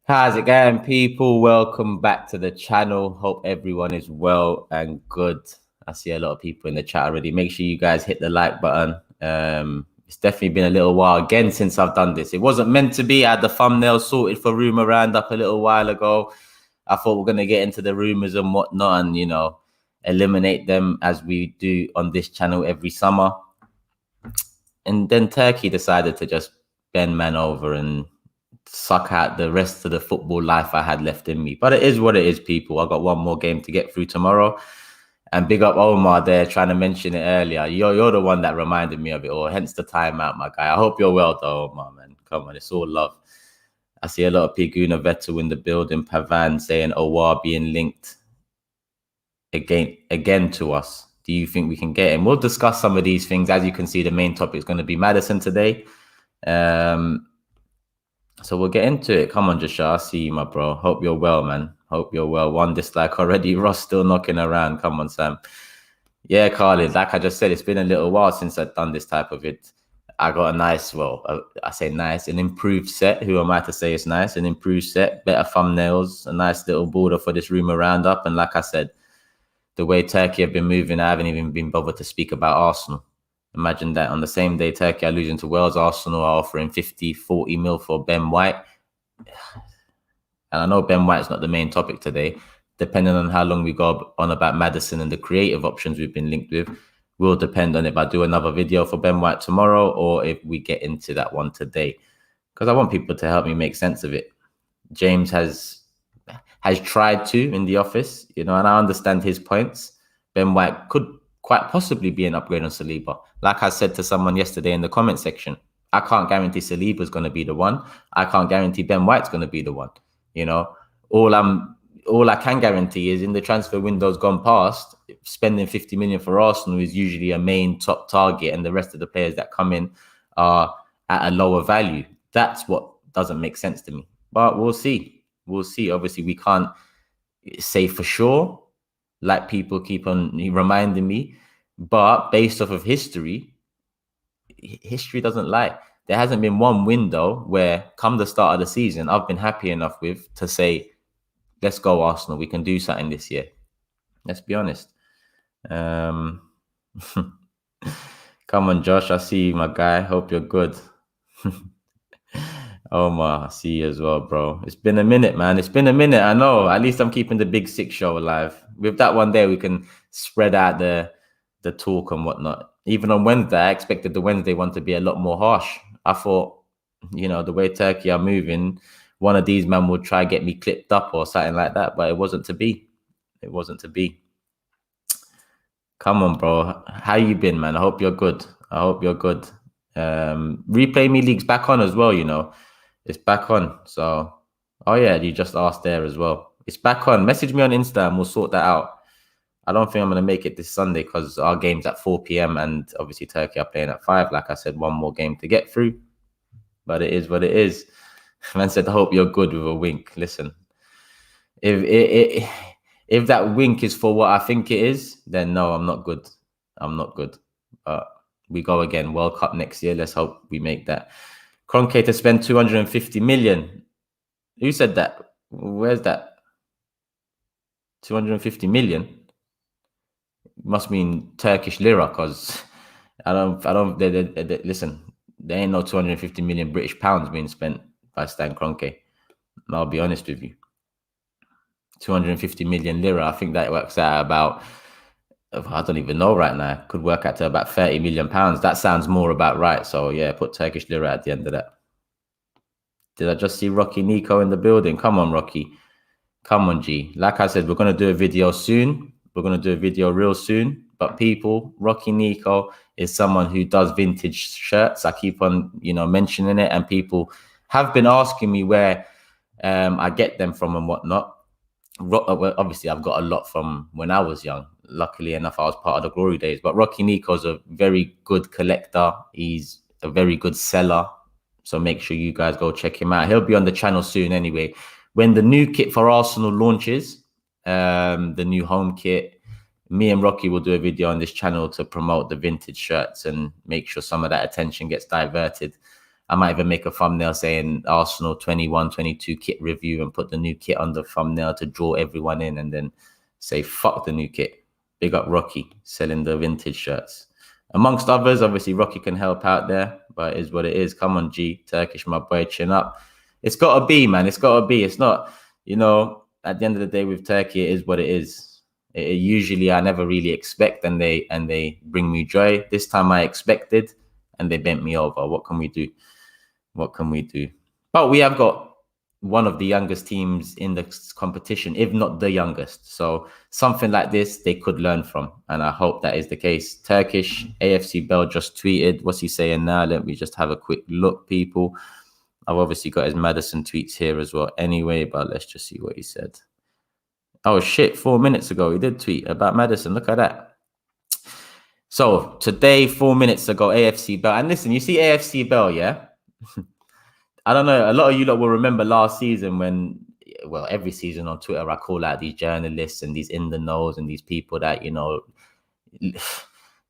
How's it going, people? Welcome back to the channel. Hope everyone is well and good. I see a lot of people in the chat already. Make sure you guys hit the like button. It's definitely been a little while again since I've done this. It wasn't meant to be. I had the thumbnail sorted for Rumour Roundup a little while ago. I thought we're going to get into the rumours and whatnot and, eliminate them as we do on this channel every summer. And then Turkey decided to just bend man over and suck out the rest of the football life I had left in me. But it is what it is, people. I got one more game to get through tomorrow. And big up Omar there, trying to mention it earlier. You're the one that reminded me of it all, hence the timeout, my guy. I hope you're well, though, Omar, man. Come on, it's all love. I see a lot of Piguna Vettel in the building. Pavan saying Owar being linked again to us. Do you think we can get him? We'll discuss some of these things. As you can see, the main topic is going to be Maddison today. So we'll get into it. Come on, Joshua. I see you, my bro. Hope you're well, man. Hope you're well. One dislike already. Ross still knocking around. Come on, Sam. Yeah, Carlin. Like I just said, it's been a little while since I've done this type of it. I got a nice, I say nice, an improved set. Who am I to say it's nice? An improved set, better thumbnails, a nice little border for this Rumour Roundup. And like I said, the way Turkey have been moving, I haven't even been bothered to speak about Arsenal. Imagine that on the same day Turkey are losing to Wales, Arsenal are offering 50, 40 mil for Ben White. And I know Ben White's not the main topic today. Depending on how long we go on about Maddison and the creative options we've been linked with, will depend on if I do another video for Ben White tomorrow or if we get into that one today. Because I want people to help me make sense of it. James has tried to in the office, and I understand his points. Ben White could quite possibly be an upgrade on Saliba. Like I said to someone yesterday in the comment section, I can't guarantee Saliba's going to be the one. I can't guarantee Ben White's going to be the one. All I can guarantee is in the transfer window's gone past, spending 50 million for Arsenal is usually a main top target, and the rest of the players that come in are at a lower value. That's what doesn't make sense to me. But we'll see. We'll see. Obviously, we can't say for sure, like people keep on reminding me. But based off of history doesn't lie. There hasn't been one window where, come the start of the season, I've been happy enough with to say, let's go Arsenal. We can do something this year. Let's be honest. Come on, Josh. I see you, my guy. Hope you're good. Omar, I see you as well, bro. It's been a minute, man. It's been a minute. I know. At least I'm keeping the Big Six show alive. With that one day, we can spread out the talk and whatnot. Even on Wednesday, I expected the Wednesday one to be a lot more harsh. I thought, the way Turkey are moving, one of these men would try get me clipped up or something like that, but it wasn't to be. It wasn't to be. Come on, bro. How you been, man? I hope you're good. I hope you're good. Replay Me League's back on as well, It's back on. So, oh yeah, you just asked there as well. It's back on. Message me on Insta and we'll sort that out. I don't think I'm going to make it this Sunday because our game's at 4 p.m. and obviously Turkey are playing at 5. Like I said, one more game to get through. But it is what it is. Man said, I hope you're good with a wink. Listen, if that wink is for what I think it is, then no, I'm not good. I'm not good. We go again. World Cup next year. Let's hope we make that. Kroenke to spend 250 million. Who said that? Where's that? 250 million? Must mean Turkish lira, because listen, there ain't no 250 million British pounds being spent by Stan Kroenke. I'll be honest with you. 250 million lira, I think that works out about, I don't even know right now, could work out to about 30 million pounds. That sounds more about right. So yeah, put Turkish lira at the end of that. Did I just see Rocky Nico in the building? Come on, Rocky. Come on, G. Like I said, we're going to do a video soon. We're going to do a video real soon. But people, Rocky Nico is someone who does vintage shirts. I keep on, mentioning it. And people have been asking me where I get them from and whatnot. Well, obviously, I've got a lot from when I was young. Luckily enough, I was part of the glory days. But Rocky Nico's a very good collector. He's a very good seller. So make sure you guys go check him out. He'll be on the channel soon anyway. When the new kit for Arsenal launches, the new home kit, me and Rocky will do a video on this channel to promote the vintage shirts and make sure some of that attention gets diverted I might even make a thumbnail saying Arsenal 21-22 kit review and put the new kit on the thumbnail to draw everyone in, and then say, fuck the new kit. Big up Rocky selling the vintage shirts. Amongst others, obviously, Rocky can help out there, but it is what it is. Come on, G. Turkish, my boy, chin up. It's got to be, man. It's got to be. It's not, at the end of the day with Turkey, it is what it is. Usually, I never really expect, and they bring me joy. This time I expected, and they bent me over. What can we do? But we have got one of the youngest teams in the competition, if not the youngest. So something like this they could learn from, and I hope that is the case. Turkish AFC Bell just tweeted. What's he saying now? Let me just have a quick look, people. I've obviously got his Maddison tweets here as well anyway, but let's just see what he said. Oh shit, 4 minutes ago he did tweet about Maddison. Look at that. So today, 4 minutes ago, AFC Bell. And listen, you see AFC Bell, yeah? I don't know. A lot of you lot will remember last season when, well, every season on Twitter, I call out these journalists and these in the knows and these people that,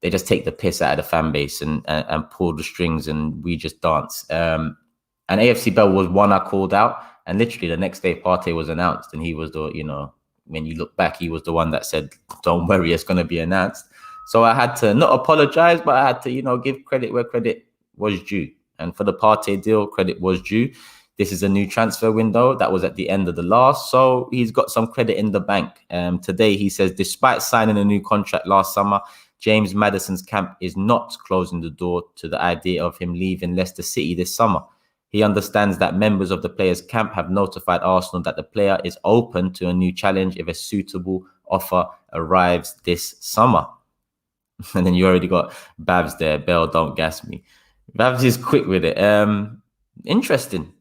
they just take the piss out of the fan base and pull the strings, and we just dance. And AFC Bell was one I called out, and literally the next day Partey was announced, and he was the, when you look back, he was the one that said, don't worry, it's going to be announced. So I had to not apologize, but I had to, give credit where credit was due. And for the Partey deal, credit was due. This is a new transfer window that was at the end of the last. So he's got some credit in the bank. Today, he says, despite signing a new contract last summer, James Maddison's camp is not closing the door to the idea of him leaving Leicester City this summer. He understands that members of the player's camp have notified Arsenal that the player is open to a new challenge if a suitable offer arrives this summer. And then you already got Babs there. Bell, don't gas me. Babs is quick with it. Interesting.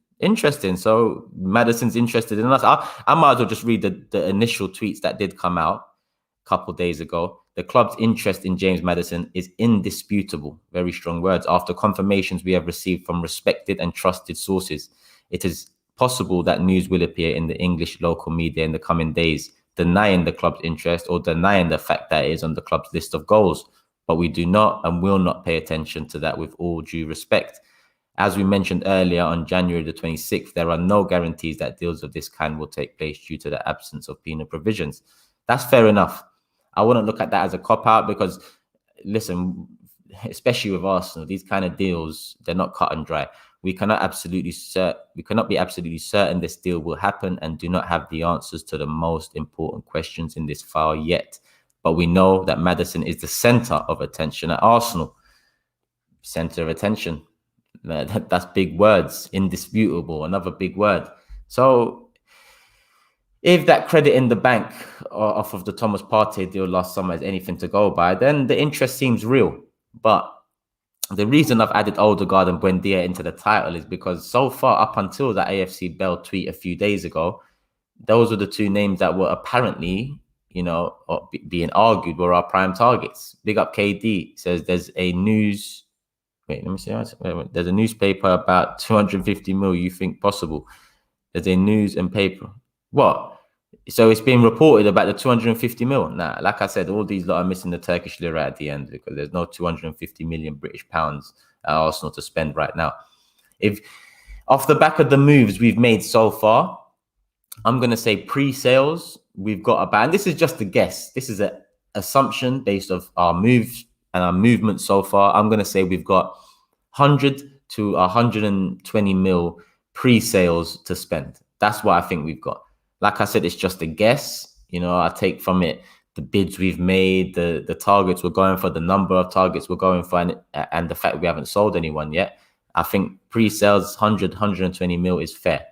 So Maddison's interested in us. I might as well just read the initial tweets that did come out a couple of days ago. The club's interest in James Maddison is indisputable. Very strong words. After confirmations we have received from respected and trusted sources, it is possible that news will appear in the English local media in the coming days, denying the club's interest or denying the fact that it is on the club's list of goals. But we do not and will not pay attention to that with all due respect. As we mentioned earlier, on January the 26th, there are no guarantees that deals of this kind will take place due to the absence of penal provisions. That's fair enough. I wouldn't look at that as a cop-out because, listen, especially with Arsenal, these kind of deals, they're not cut and dry. We cannot be absolutely certain this deal will happen and do not have the answers to the most important questions in this file yet. But we know that Maddison is the centre of attention at Arsenal. Centre of attention. That's big words. Indisputable. Another big word. So if that credit in the bank off of the Thomas Partey deal last summer is anything to go by, then the interest seems real. But the reason I've added Odegaard and Buendia into the title is because so far, up until that AFC Bell tweet a few days ago, those were the two names that were apparently, being argued were our prime targets. Big up KD. Says there's a news. Wait, let me see. There's a newspaper about 250 mil you think possible. There's a news and paper. What? So it's being reported about the 250 mil. Nah, like I said, all these lot are missing the Turkish lira at the end because there's no 250 million British pounds at Arsenal to spend right now. If off the back of the moves we've made so far, I'm going to say pre-sales, we've got about, and this is just a guess. This is an assumption based off our moves and our movement so far. I'm going to say we've got 100 to 120 mil pre-sales to spend. That's what I think we've got. Like I said, it's just a guess. I take from it the bids we've made, the targets we're going for, the number of targets we're going for, and the fact we haven't sold anyone yet. I think pre-sales 100, 120 mil is fair.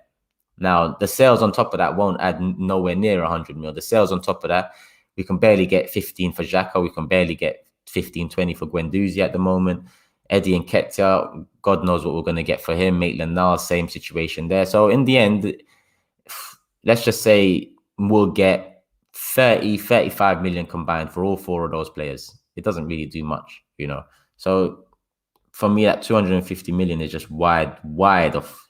Now, the sales on top of that won't add nowhere near 100 mil. The sales on top of that, we can barely get 15 for Xhaka. We can barely get 15, 20 for Guendouzi at the moment. Eddie and Nketiah, God knows what we're going to get for him. Maitland-Niles, same situation there. So in the end, let's just say we'll get 30, 35 million combined for all four of those players. It doesn't really do much, So for me, that 250 million is just wide off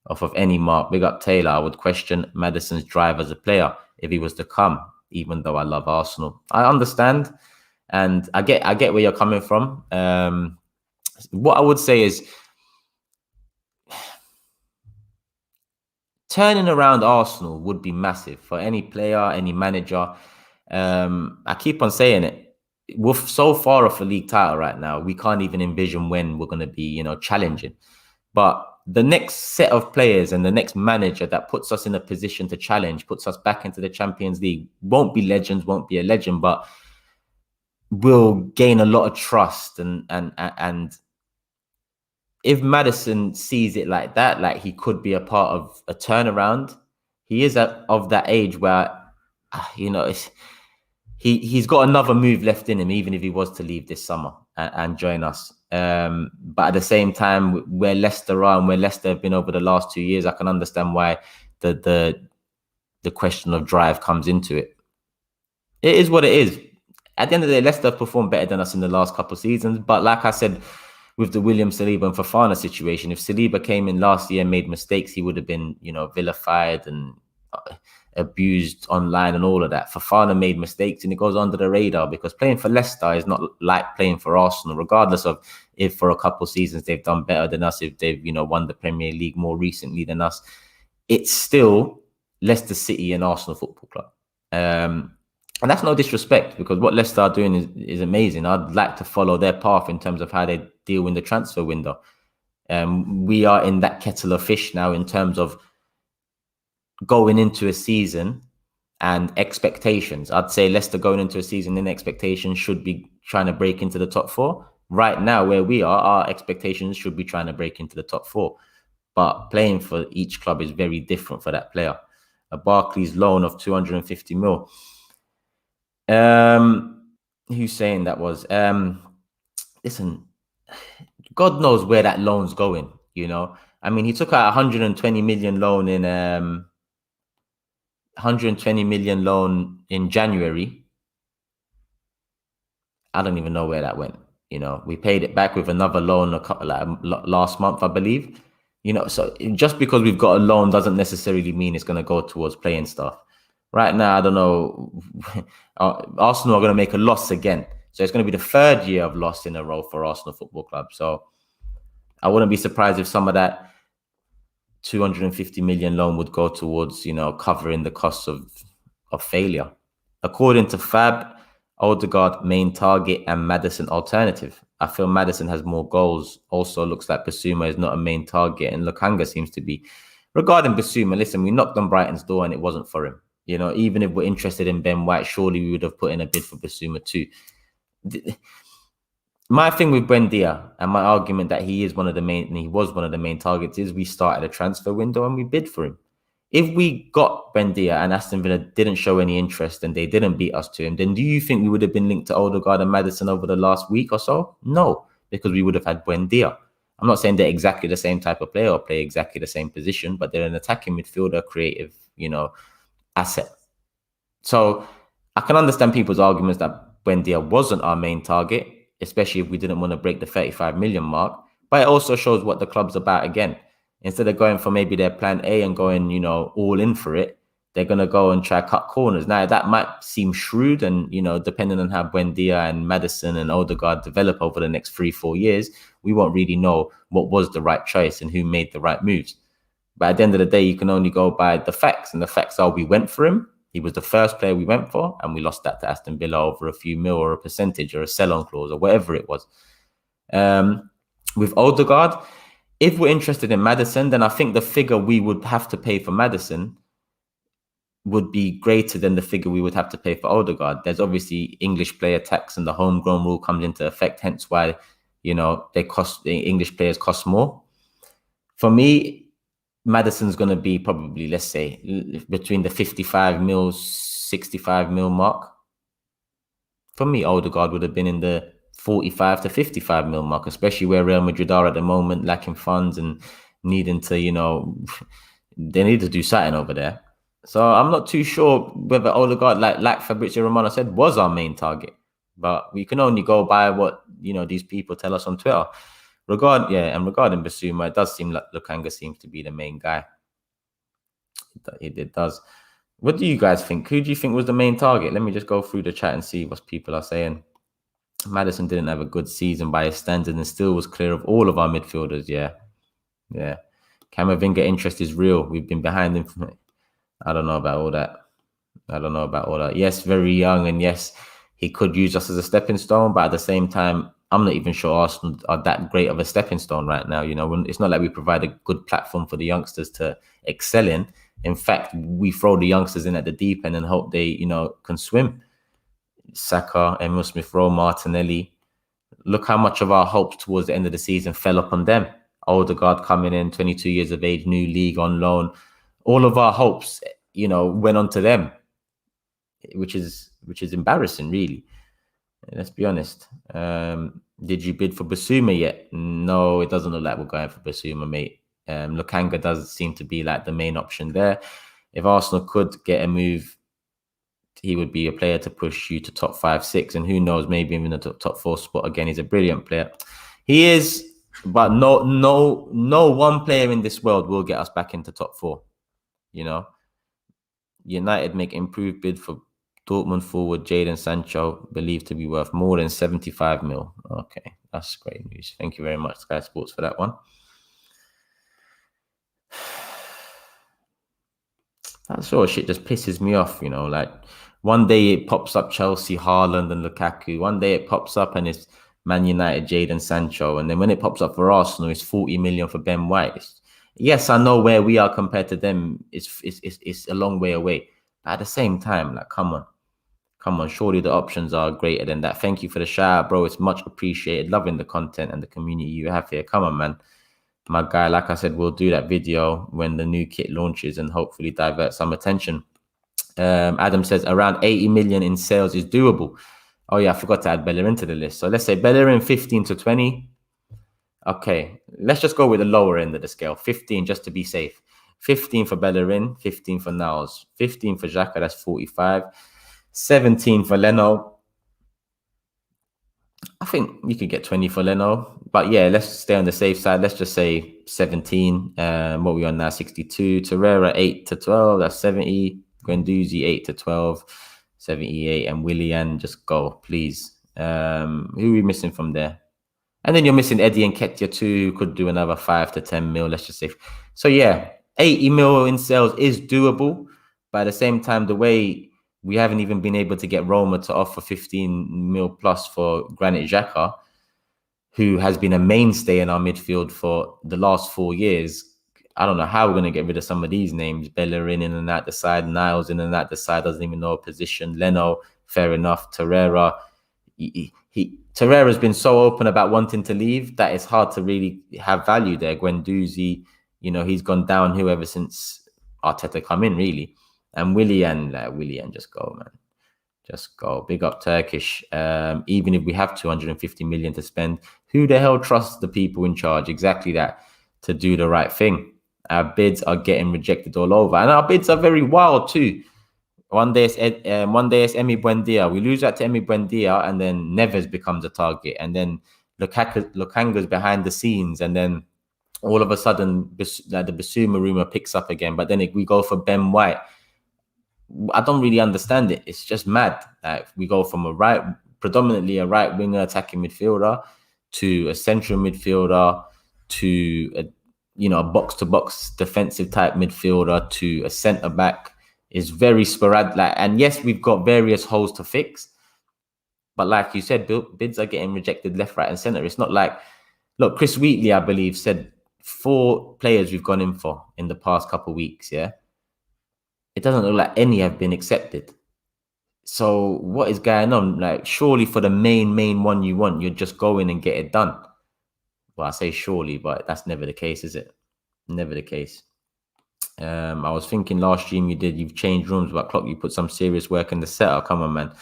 of any mark. Big up Taylor. I would question Maddison's drive as a player if he was to come, even though I love Arsenal. I understand, and I get where you're coming from. What I would say is turning around Arsenal would be massive for any player, any manager. I keep on saying it. We're so far off a league title right now. We can't even envision when we're going to be, challenging. But the next set of players and the next manager that puts us in a position to challenge, puts us back into the Champions League, won't be legends, won't be a legend, but will gain a lot of trust. And if Maddison sees it like that, like he could be a part of a turnaround, he is of that age where, he's got another move left in him, even if he was to leave this summer and join us. But at the same time, where Leicester are and where Leicester have been over the last 2 years, I can understand why the question of drive comes into it. It is what it is. At the end of the day, Leicester have performed better than us in the last couple of seasons. But like I said, with the William Saliba and Fofana situation, if Saliba came in last year and made mistakes, he would have been, vilified and abused online and all of that. Fofana made mistakes and it goes under the radar because playing for Leicester is not like playing for Arsenal, regardless of if for a couple of seasons they've done better than us, if they've, won the Premier League more recently than us. It's still Leicester City and Arsenal Football Club. And that's no disrespect because what Leicester are doing is amazing. I'd like to follow their path in terms of how they deal in the transfer window. We are in that kettle of fish now in terms of going into a season and expectations. I'd say Leicester going into a season in expectations should be trying to break into the top 4. Right now, where we are, our expectations should be trying to break into the top 4. But playing for each club is very different for that player. A Barclays loan of 250 mil. Who's saying that was? Listen, God knows where that loan's going, I mean, he took out 120 million loan in 120 million loan in January. I don't even know where that went. We paid it back with another loan last month, I believe. So just because we've got a loan doesn't necessarily mean it's going to go towards playing stuff. Right now, I don't know. Arsenal are going to make a loss again. So it's going to be the 3rd year of loss in a row for Arsenal Football Club. So I wouldn't be surprised if some of that 250 million loan would go towards, covering the costs of failure. According to Fab, Odegaard main target and Maddison alternative. I feel Maddison has more goals. Also looks like Basuma is not a main target and Lukanga seems to be. Regarding Basuma, listen, we knocked on Brighton's door and it wasn't for him. Even if we're interested in Ben White, surely we would have put in a bid for Basuma too. My thing with Buendia and my argument that he was one of the main targets is we started a transfer window and we bid for him. If we got Buendia and Aston Villa didn't show any interest and they didn't beat us to him, then do you think we would have been linked to Odegaard and Maddison over the last week or so? No, because we would have had Buendia. I'm not saying they're exactly the same type of player or play exactly the same position, but they're an attacking midfielder, creative, asset. So I can understand people's arguments that Buendia wasn't our main target, especially if we didn't want to break the 35 million mark. But it also shows what the club's about again. Instead of going for maybe their plan A and going, all in for it, they're going to go and try cut corners. Now, that might seem shrewd and, depending on how Buendia and Maddison and Odegaard develop over the next 3-4 years, we won't really know what was the right choice and who made the right moves. But at the end of the day, you can only go by the facts. And the facts are we went for him. He was the first player we went for, and we lost that to Aston Villa over a few mil or a percentage or a sell-on clause or whatever it was. With Odegaard, if we're interested in Maddison, then I think the figure we would have to pay for Maddison would be greater than the figure we would have to pay for Odegaard. There's obviously English player tax and the homegrown rule comes into effect, hence why, the English players cost more. For me, Maddison's going to be probably, let's say, between the 55 mil, 65 mil mark. For me, Odegaard would have been in the 45 to 55 mil mark, especially where Real Madrid are at the moment, lacking funds and needing to, they need to do something over there. So I'm not too sure whether Odegaard, like Fabrizio Romano said, was our main target. But we can only go by what, these people tell us on Twitter. Regarding Basuma, it does seem like Lukanga seems to be the main guy. It does. What do you guys think? Who do you think was the main target? Let me just go through the chat and see what people are saying. Maddison didn't have a good season by his standards and still was clear of all of our midfielders. Yeah. Camavinga interest is real. We've been behind him. I don't know about all that. Yes, very young, and yes, he could use us as a stepping stone. But at the same time, I'm not even sure Arsenal are that great of a stepping stone right now. It's not like we provide a good platform for the youngsters to excel in. In fact, we throw the youngsters in at the deep end and hope they, can swim. Saka, Emil Smith-Rowe, Martinelli. Look how much of our hopes towards the end of the season fell upon them. Odegaard coming in, 22 years of age, new league on loan. All of our hopes, went on to them, which is embarrassing, really. Let's be honest. Did you bid for Basuma yet? No, it doesn't look like we're going for Basuma, mate. Lukanga does seem to be like the main option there. If Arsenal could get a move, he would be a player to push you to top 5, 6, and who knows, maybe even the top 4 spot. Again, he's a brilliant player. He is, but no one player in this world will get us back into top 4. United make improved bid for Dortmund forward Jadon Sancho, believed to be worth more than 75 mil. Okay, that's great news. Thank you very much, Sky Sports, for that one. That sort of shit just pisses me off, like one day it pops up Chelsea, Haaland and Lukaku. One day it pops up and it's Man United, Jadon Sancho. And then when it pops up for Arsenal, it's 40 million for Ben White. Yes, I know where we are compared to them. It's a long way away. But at the same time, like, come on. Surely the options are greater than that. Thank you for the shout out, bro. It's much appreciated. Loving the content and the community you have here. Come on, man. My guy, like I said, we'll do that video when the new kit launches and hopefully divert some attention. Adam says around 80 million in sales is doable. Oh yeah, I forgot to add Bellerin to the list. So let's say Bellerin 15 to 20. Okay, let's just go with the lower end of the scale. 15 just to be safe. 15 for Bellerin, 15 for Niles, 15 for Xhaka, that's 45. 17 for Leno. I think you could get 20 for Leno. But yeah, let's stay on the safe side. Let's just say 17. What are we on now? 62. Torreira 8 to 12. That's 70. Guendouzi 8 to 12. 78. And Willian, just go, please. Who are we missing from there? And then you're missing Eddie Nketiah too. Could do another 5 to 10 mil. Let's just say. So yeah, 80 mil in sales is doable. But at the same time, the way we haven't even been able to get Roma to offer 15 mil plus for Granit Xhaka, who has been a mainstay in our midfield for the last 4 years. I don't know how we're going to get rid of some of these names. Bellerin in and out the side, Niles in and out the side, doesn't even know a position. Leno, fair enough. Torreira, Torreira's been so open about wanting to leave that it's hard to really have value there. Guendouzi, he's gone downhill ever since Arteta come in, really. And Willian, just go, man. Just go. Big up Turkish. Even if we have 250 million to spend, who the hell trusts the people in charge? Exactly that, to do the right thing. Our bids are getting rejected all over. And our bids are very wild too. One day it's Emi Buendia. We lose that to Emi Buendia, and then Neves becomes a target. And then Lukanga's behind the scenes. And then all of a sudden, the Basuma rumour picks up again. But then we go for Ben White. I don't really understand it. It's just mad. Like, we go from predominantly a right winger attacking midfielder to a central midfielder to a box to box defensive type midfielder to a centre back. Is very sporadic. And yes, we've got various holes to fix, but like you said, bids are getting rejected left, right, and centre. It's not like, look, Chris Wheatley, I believe, said 4 players we've gone in for in the past couple of weeks. Yeah. It doesn't look like any have been accepted. So what is going on? Like, surely for the main one you want, you'd just go in and get it done. Well, I say surely, but that's never the case, is it? Never the case. I was thinking last stream you've changed rooms, but Klopp, you put some serious work in the setup. Come on, man.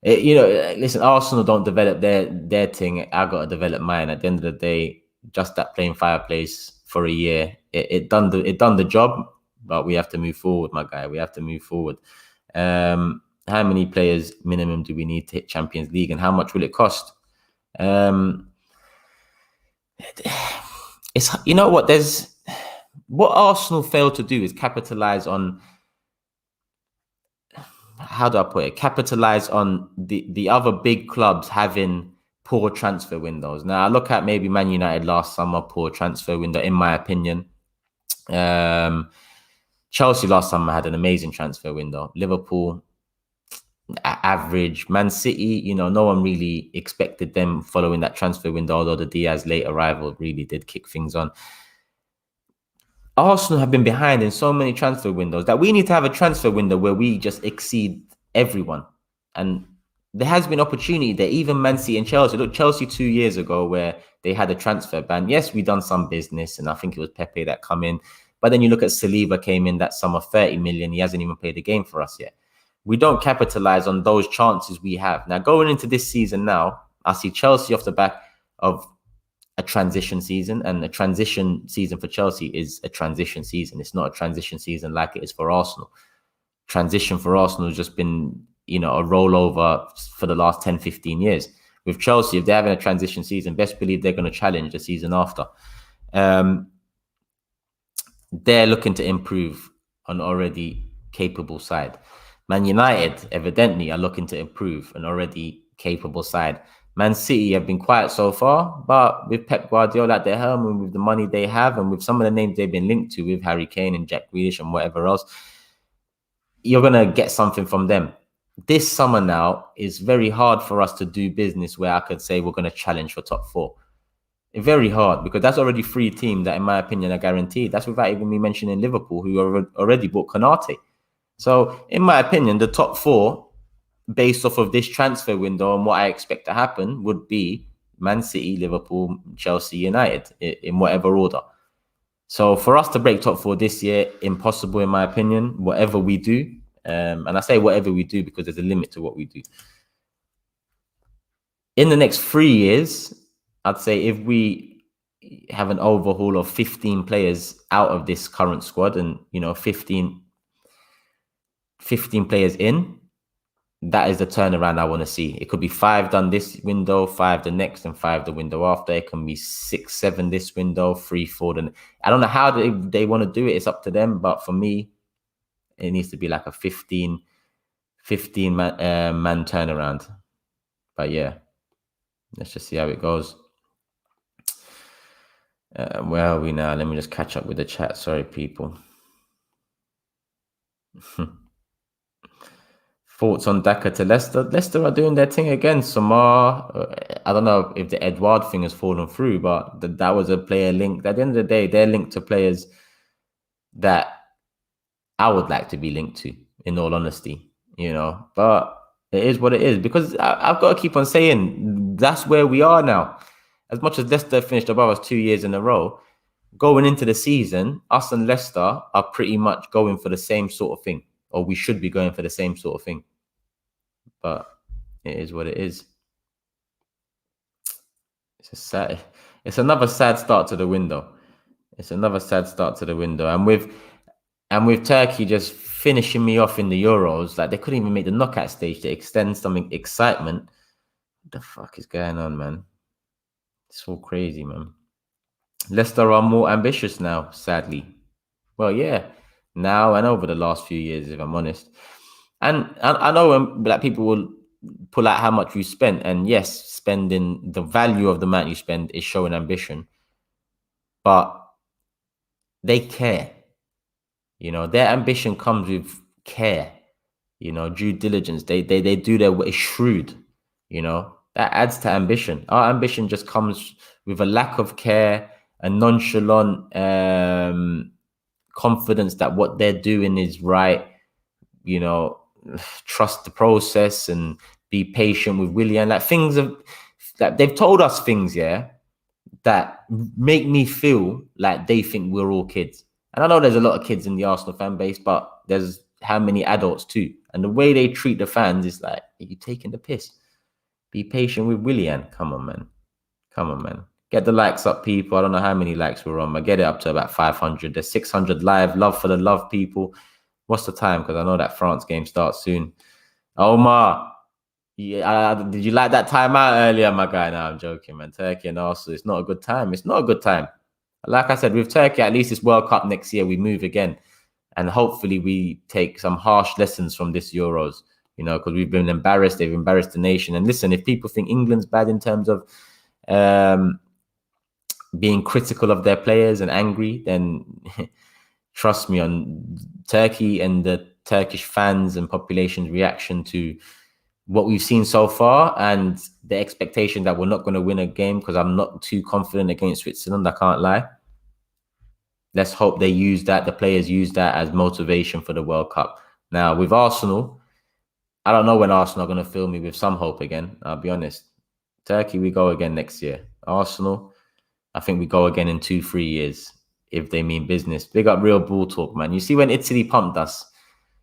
Listen, Arsenal don't develop their thing. I got to develop mine. At the end of the day, just that plain fireplace for a year, it done the job. But we have to move forward, my guy. We have to move forward. How many players minimum do we need to hit Champions League, and how much will it cost? It's what Arsenal failed to do is capitalize on. How do I put it? Capitalize on the other big clubs having poor transfer windows. Now I look at maybe Man United last summer, poor transfer window, in my opinion. Chelsea last summer had an amazing transfer window. Liverpool, average. Man City, no one really expected them following that transfer window, although the Diaz late arrival really did kick things on. Arsenal have been behind in so many transfer windows that we need to have a transfer window where we just exceed everyone. And there has been opportunity there, even Man City and Chelsea. Look, Chelsea 2 years ago where they had a transfer ban. Yes, we done some business, and I think it was Pepe that come in. But then you look at Saliba came in that summer, 30 million. He hasn't even played a game for us yet. We don't capitalize on those chances we have. Now, going into this season now, I see Chelsea off the back of a transition season, and a transition season for Chelsea is a transition season. It's not a transition season like it is for Arsenal. Transition for Arsenal has just been, a rollover for the last 10, 15 years. With Chelsea, if they're having a transition season, best believe they're going to challenge the season after. They're looking to improve on already capable side. Man United, evidently, are looking to improve an already capable side. Man City have been quiet so far, but with Pep Guardiola at their helm and with the money they have and with some of the names they've been linked to with Harry Kane and Jack Grealish and whatever else, you're going to get something from them. This summer now is very hard for us to do business where I could say we're going to challenge for top 4. Very hard, because that's already 3 teams that, in my opinion, are guaranteed. That's without even me mentioning Liverpool, who already bought Konate. So, in my opinion, the top 4, based off of this transfer window and what I expect to happen, would be Man City, Liverpool, Chelsea, United, in whatever order. So for us to break top 4 this year, impossible in my opinion, whatever we do. And I say whatever we do because there's a limit to what we do. In the next 3 years, I'd say if we have an overhaul of 15 players out of this current squad and, 15 players in, that is the turnaround I want to see. It could be 5 done this window, 5 the next, and 5 the window after. It can be 6, 7 this window, 3, 4. I don't know how they want to do it. It's up to them. But for me, it needs to be like a 15 man turnaround. But yeah, let's just see how it goes. Where are we now? Let me just catch up with the chat. Sorry, people. Thoughts on Daka to Leicester? Leicester are doing their thing again. Samar, I don't know if the Edouard thing has fallen through, but that was a player link. At the end of the day, they're linked to players that I would like to be linked to, in all honesty, But it is what it is, because I've got to keep on saying that's where we are now. As much as Leicester finished above us 2 years in a row, going into the season, us and Leicester are pretty much going for the same sort of thing, or we should be going for the same sort of thing. But it is what it is. It's another sad start to the window. And with Turkey just finishing me off in the Euros, like they couldn't even make the knockout stage to extend some excitement. What the fuck is going on, man? It's all crazy, man. Leicester are more ambitious now, sadly. Well, yeah, now and over the last few years, if I'm honest. And I know when people will pull out how much you spent, and yes, spending the value of the amount you spend is showing ambition, but they care. Their ambition comes with care, due diligence. They do their way, shrewd, that adds to ambition. Our ambition just comes with a lack of care, a nonchalant confidence that what they're doing is right, trust the process and be patient with Willian. Like things that they've told us things, that make me feel like they think we're all kids. And I know there's a lot of kids in the Arsenal fan base, but there's how many adults too. And the way they treat the fans is like, are you taking the piss? Be patient with Willian. Come on, man. Get the likes up, people. I don't know how many likes we're on, but get it up to about 500. There's 600 live. Love for the love, people. What's the time? Because I know that France game starts soon. Omar, did you like that timeout earlier, my guy? No, I'm joking, man. Turkey and Arsenal, it's not a good time. Like I said, with Turkey, at least it's World Cup next year. We move again. And hopefully we take some harsh lessons from this Euros, because we've been embarrassed. They've embarrassed the nation. And listen, if people think England's bad in terms of being critical of their players and angry, then trust me, on Turkey and the Turkish fans and population's reaction to what we've seen so far and the expectation that we're not going to win a game, because I'm not too confident against Switzerland, I can't lie. Let's hope they use that, the players use that as motivation for the World Cup. Now, with Arsenal, I don't know when Arsenal are going to fill me with some hope again, I'll be honest. Turkey, we go again next year. Arsenal, I think we go again in 2-3 years, if they mean business. Big up Real Ball Talk, man. You see, when Italy pumped us,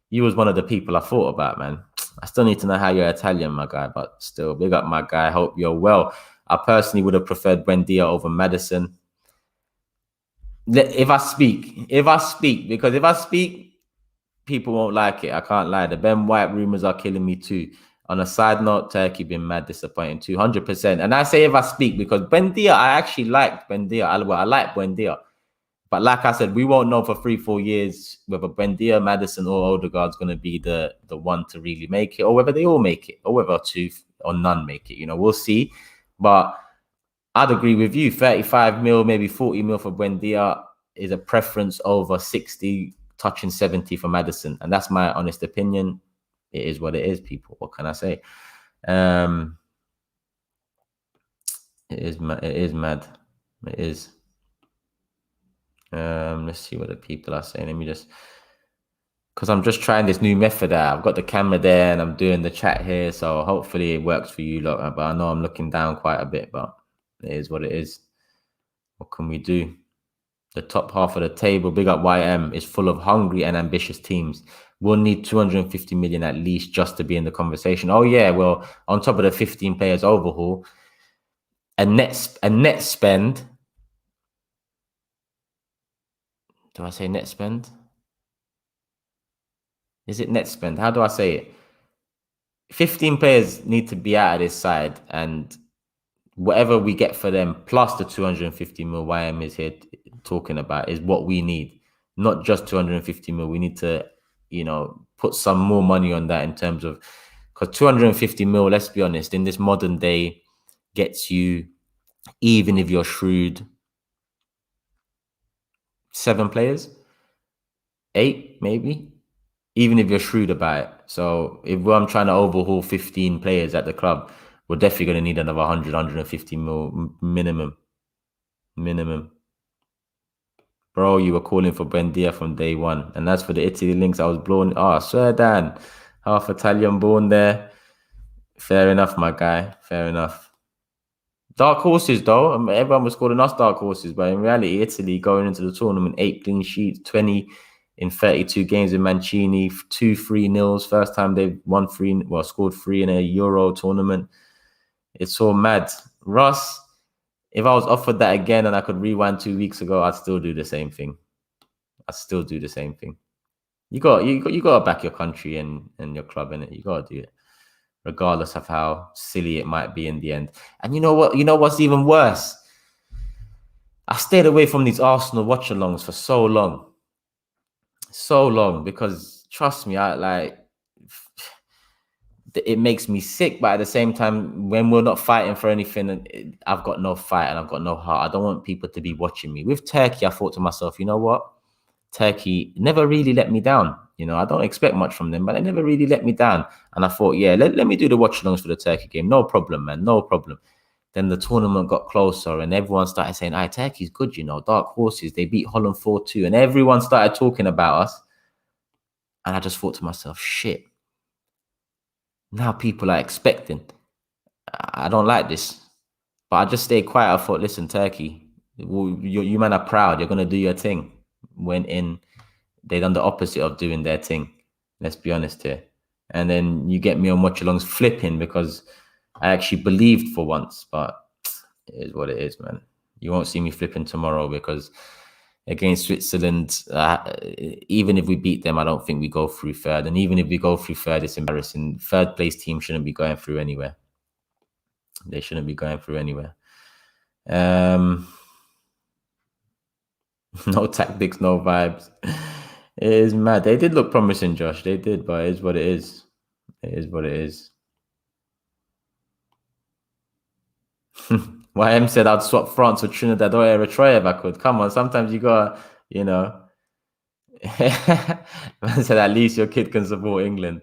you was one of the people I thought about, man. I still need to know how you're Italian, my guy, but still, big up, my guy. Hope you're well. I personally would have preferred Buendia over Maddison. If I speak, because if I speak, people won't like it. I can't lie. The Ben White rumors are killing me too. On a side note, Turkey been mad disappointing, 200%. And I say if I speak, because Buendia, I actually liked Buendia. I like Buendia. But like I said, we won't know for 3-4 years whether Buendia, Maddison, or Odegaard's going to be the one to really make it, or whether they all make it, or whether two or none make it. You know, we'll see. But I'd agree with you. 35 mil, maybe 40 mil for Buendia is a preference over 60, touching 70 for Maddison. And that's my honest opinion. It is what it is, people. What can I say? It is mad. It is. Let's see what the people are saying. Let me just, because I'm just trying this new method out. I've got the camera there and I'm doing the chat here, so hopefully it works for you lot. But I know I'm looking down quite a bit, but it is what it is. What can we do? The top half of the table, big up YM, is full of hungry and ambitious teams. We'll need 250 million at least just to be in the conversation. Oh yeah, well, on top of the 15 players overhaul, a net spend. Do I say net spend? Is it net spend? How do I say it? 15 players need to be out of this side, and whatever we get for them, plus the 250 mil YM is here talking about, is what we need. Not just 250 mil. We need to, you know, put some more money on that in terms of, because 250 mil, let's be honest, in this modern day, gets you, even if you're shrewd, 7 players, 8 maybe, even if you're shrewd about it. So if I'm trying to overhaul 15 players at the club, we're definitely going to need another 100, 150 mil minimum. Bro, you were calling for Buendia from day one. And that's for the Italy links. I was blown. Oh, I swear, Dan. Half Italian born there. Fair enough, my guy. Fair enough. Dark horses, though. I mean, everyone was calling us dark horses. But in reality, Italy going into the tournament, 8 clean sheets, 20 in 32 games with Mancini, 2 3-0s. First time they've scored 3 in a Euro tournament. It's all mad. Russ, if I was offered that again and I could rewind 2 weeks ago, I'd still do the same thing. You got to back your country and your club in it. You got to do it, regardless of how silly it might be in the end. And you know what? You know what's even worse? I stayed away from these Arsenal watch-alongs for so long, because trust me, it makes me sick. But at the same time, when we're not fighting for anything, I've got no fight and I've got no heart. I don't want people to be watching me. With Turkey, I thought to myself, you know what? Turkey never really let me down. You know, I don't expect much from them, but they never really let me down. And I thought, yeah, let me do the watch-alongs for the Turkey game. No problem, man. No problem. Then the tournament got closer and everyone started saying, Turkey's good, you know, dark horses. They beat Holland 4-2. And everyone started talking about us. And I just thought to myself, shit. Now people are expecting. I don't like this. But I just stayed quiet. I thought, listen, Turkey, you man are proud. You're going to do your thing. Went in, they done the opposite of doing their thing. Let's be honest here. And then you get me on watch-alongs flipping because I actually believed for once. But it is what it is, man. You won't see me flipping tomorrow because against Switzerland, even if we beat them, I don't think we go through third. And even if we go through third, it's embarrassing. Third place team shouldn't be going through anywhere. They shouldn't be going through anywhere. No tactics, no vibes. It is mad. They did look promising, Josh. They did, but it is what it is. It is what it is. YM said I'd swap France with Trinidad or Eritrea if I could. Come on, sometimes you gotta, you know. Man said at least your kid can support England.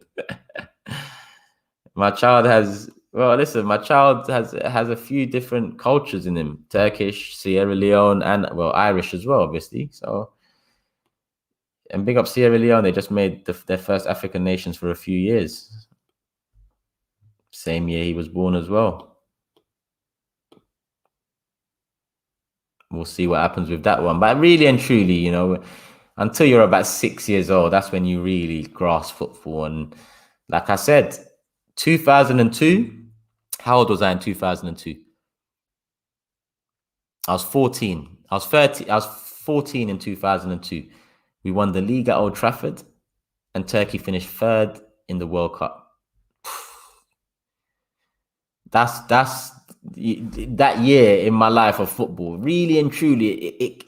My child has well, listen, my child has a few different cultures in him. Turkish, Sierra Leone, and well, Irish as well, obviously. So and big up Sierra Leone, they just made their first African nations for a few years. Same year he was born as well. We'll see what happens with that one. But really and truly, you know, until you're about 6 years old, that's when you really grasp football. And like I said, 2002, how old was I in 2002? I was 14. I was 30. I was 14 in 2002. We won the league at Old Trafford, and Turkey finished third in the World Cup. That's that year in my life of football. Really and truly,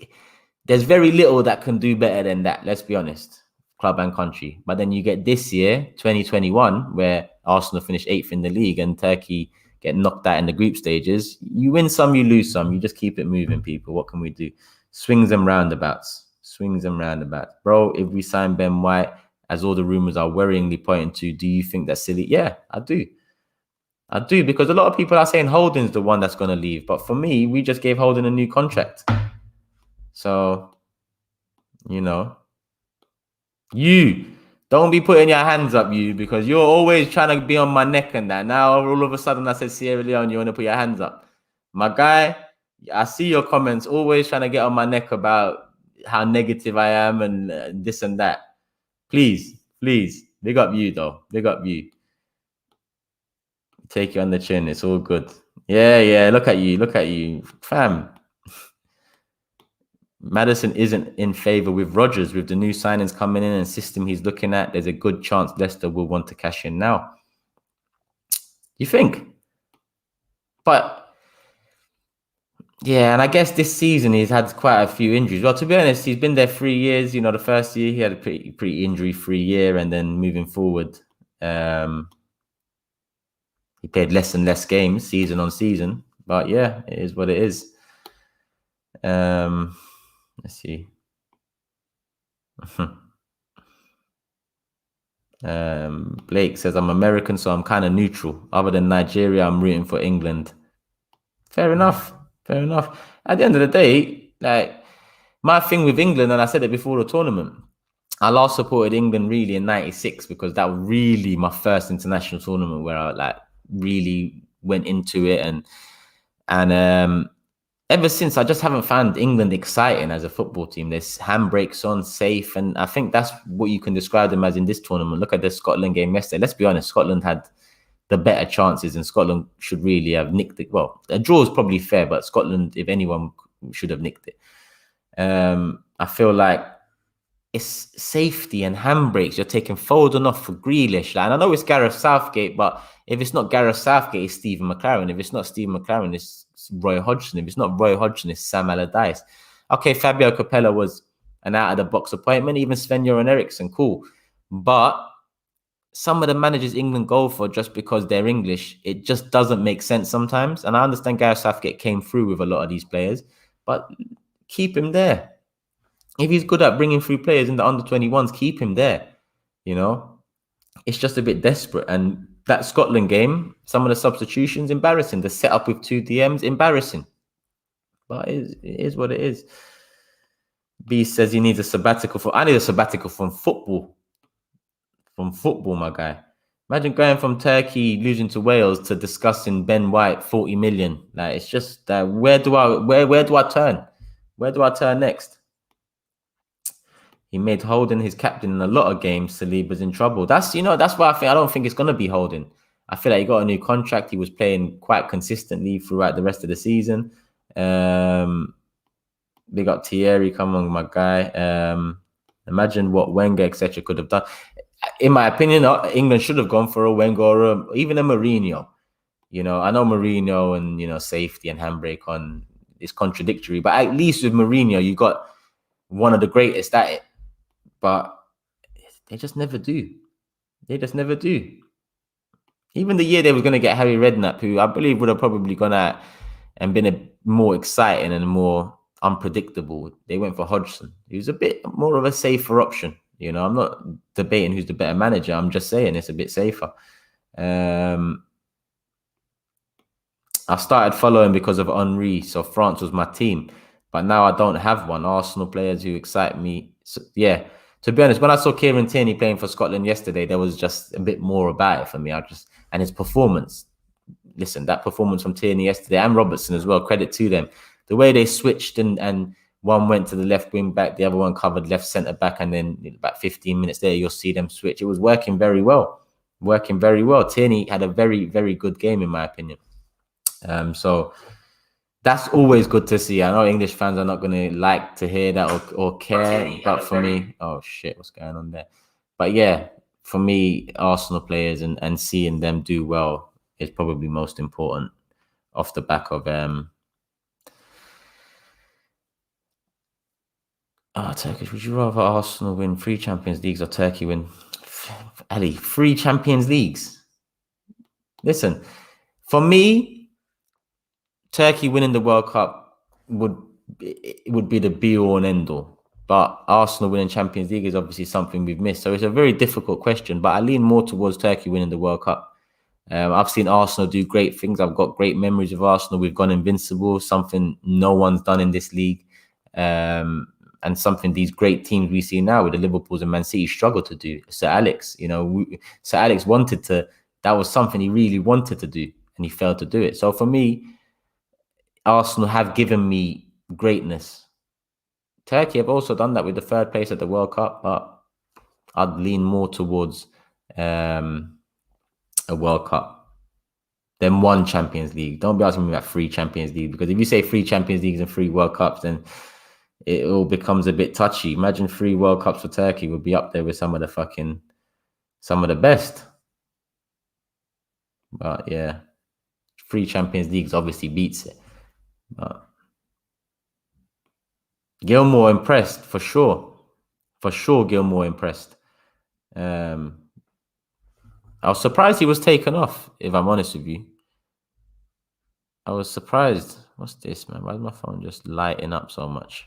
there's very little that can do better than that. Let's be honest, club and country. But then you get this year, 2021, where Arsenal finished 8th in the league and Turkey get knocked out in the group stages. You win some, you lose some. You just keep it moving, people. What can we do? Swings and roundabouts. Swings and roundabouts. Bro, if we sign Ben White, as all the rumors are worryingly pointing to, do you think that's silly? Yeah, I do. I do, because a lot of people are saying Holden's the one that's going to leave. But for me, we just gave Holden a new contract. So, you know, you don't be putting your hands up, you, because you're always trying to be on my neck and that. Now, all of a sudden, I said Sierra Leone, you want to put your hands up. My guy, I see your comments always trying to get on my neck about how negative I am and this and that. Please, big up you, though. Big up you. Take you on the chin. It's all good. Yeah. Look at you. Fam. Maddison isn't in favour with Rodgers. With the new signings coming in and system he's looking at, there's a good chance Leicester will want to cash in now. You think? But yeah, and I guess this season he's had quite a few injuries. Well, to be honest, he's been there 3 years. You know, the first year he had a pretty injury-free year, and then moving forward, he played less and less games season on season. But yeah, it is what it is. Let's see. Blake says, I'm American, so I'm kind of neutral. Other than Nigeria, I'm rooting for England. Fair enough. At the end of the day, like, my thing with England, and I said it before the tournament, I last supported England really in '96 because that was really my first international tournament where I like really went into it, and ever since I just haven't found England exciting as a football team. There's handbrakes on, safe, and I think that's what you can describe them as in this tournament. Look at the Scotland game yesterday. Let's be honest, Scotland had the better chances, and Scotland should really have nicked it. Well, a draw is probably fair, but Scotland, if anyone, should have nicked it. I feel like it's safety and handbrakes. You're taking Foden off for Grealish. Like, and I know it's Gareth Southgate, but if it's not Gareth Southgate, it's Stephen McLaren. If it's not Stephen McLaren, it's Roy Hodgson. If it's not Roy Hodgson, it's Sam Allardyce. Okay, Fabio Capello was an out-of-the-box appointment. Even Sven-Göran Eriksson, cool. But some of the managers England go for just because they're English, it just doesn't make sense sometimes. And I understand Gareth Southgate came through with a lot of these players, but keep him there. If he's good at bringing through players in the under-21s, keep him there. You know, it's just a bit desperate. And that Scotland game, some of the substitutions, embarrassing. The setup with 2 DMs, embarrassing. But it is what it is. B says he needs a sabbatical. I need a sabbatical from football. From football, my guy. Imagine going from Turkey losing to Wales to discussing Ben White 40 million. Like, it's just where do I turn? Where do I turn next? He made Holden his captain in a lot of games. Saliba's in trouble. That's why I don't think it's gonna be Holden. I feel like he got a new contract. He was playing quite consistently throughout the rest of the season. They got Thierry, come on, my guy. Imagine what Wenger, etc., could have done. In my opinion, England should have gone for a Wenger or even a Mourinho. You know, I know Mourinho and safety and handbrake on is contradictory, but at least with Mourinho, you got one of the greatest at it. But they just never do. Even the year they were going to get Harry Redknapp, who I believe would have probably gone out and been a more exciting and more unpredictable. They went for Hodgson. He was a bit more of a safer option. You know, I'm not debating who's the better manager. I'm just saying it's a bit safer. I started following because of Henry, so France was my team. But now I don't have one. Arsenal players who excite me. So, yeah, to be honest, when I saw Kieran Tierney playing for Scotland yesterday, there was just a bit more about it for me. And his performance. Listen, that performance from Tierney yesterday and Robertson as well, credit to them. The way they switched and one went to the left wing back, the other one covered left centre back, and then about 15 minutes later, you'll see them switch. It was working very well. Tierney had a very, very good game, in my opinion. So that's always good to see. I know English fans are not going to like to hear that or care, but for me, oh shit, what's going on there? But yeah, for me, Arsenal players and seeing them do well is probably most important off the back of Turkish. Would you rather Arsenal win 3 Champions Leagues or Turkey win Ali 3 Champions Leagues? Listen, for me, Turkey winning the World Cup would be the be-all and end-all. But Arsenal winning Champions League is obviously something we've missed. So it's a very difficult question. But I lean more towards Turkey winning the World Cup. I've seen Arsenal do great things. I've got great memories of Arsenal. We've gone invincible, something no one's done in this league. And something these great teams we see now with the Liverpools and Man City struggle to do. Sir Alex, Sir Alex that was something he really wanted to do, and he failed to do it. So for me, Arsenal have given me greatness. Turkey have also done that with the 3rd place at the World Cup, but I'd lean more towards a World Cup than 1 Champions League. Don't be asking me about 3 Champions League, because if you say 3 Champions Leagues and 3 World Cups, then it all becomes a bit touchy. Imagine 3 World Cups for Turkey would be up there with some of the best. But yeah, 3 Champions Leagues obviously beats it. But Gilmour impressed for sure. For sure, Gilmour impressed. I was surprised he was taken off, if I'm honest with you. I was surprised. What's this, man? Why is my phone just lighting up so much?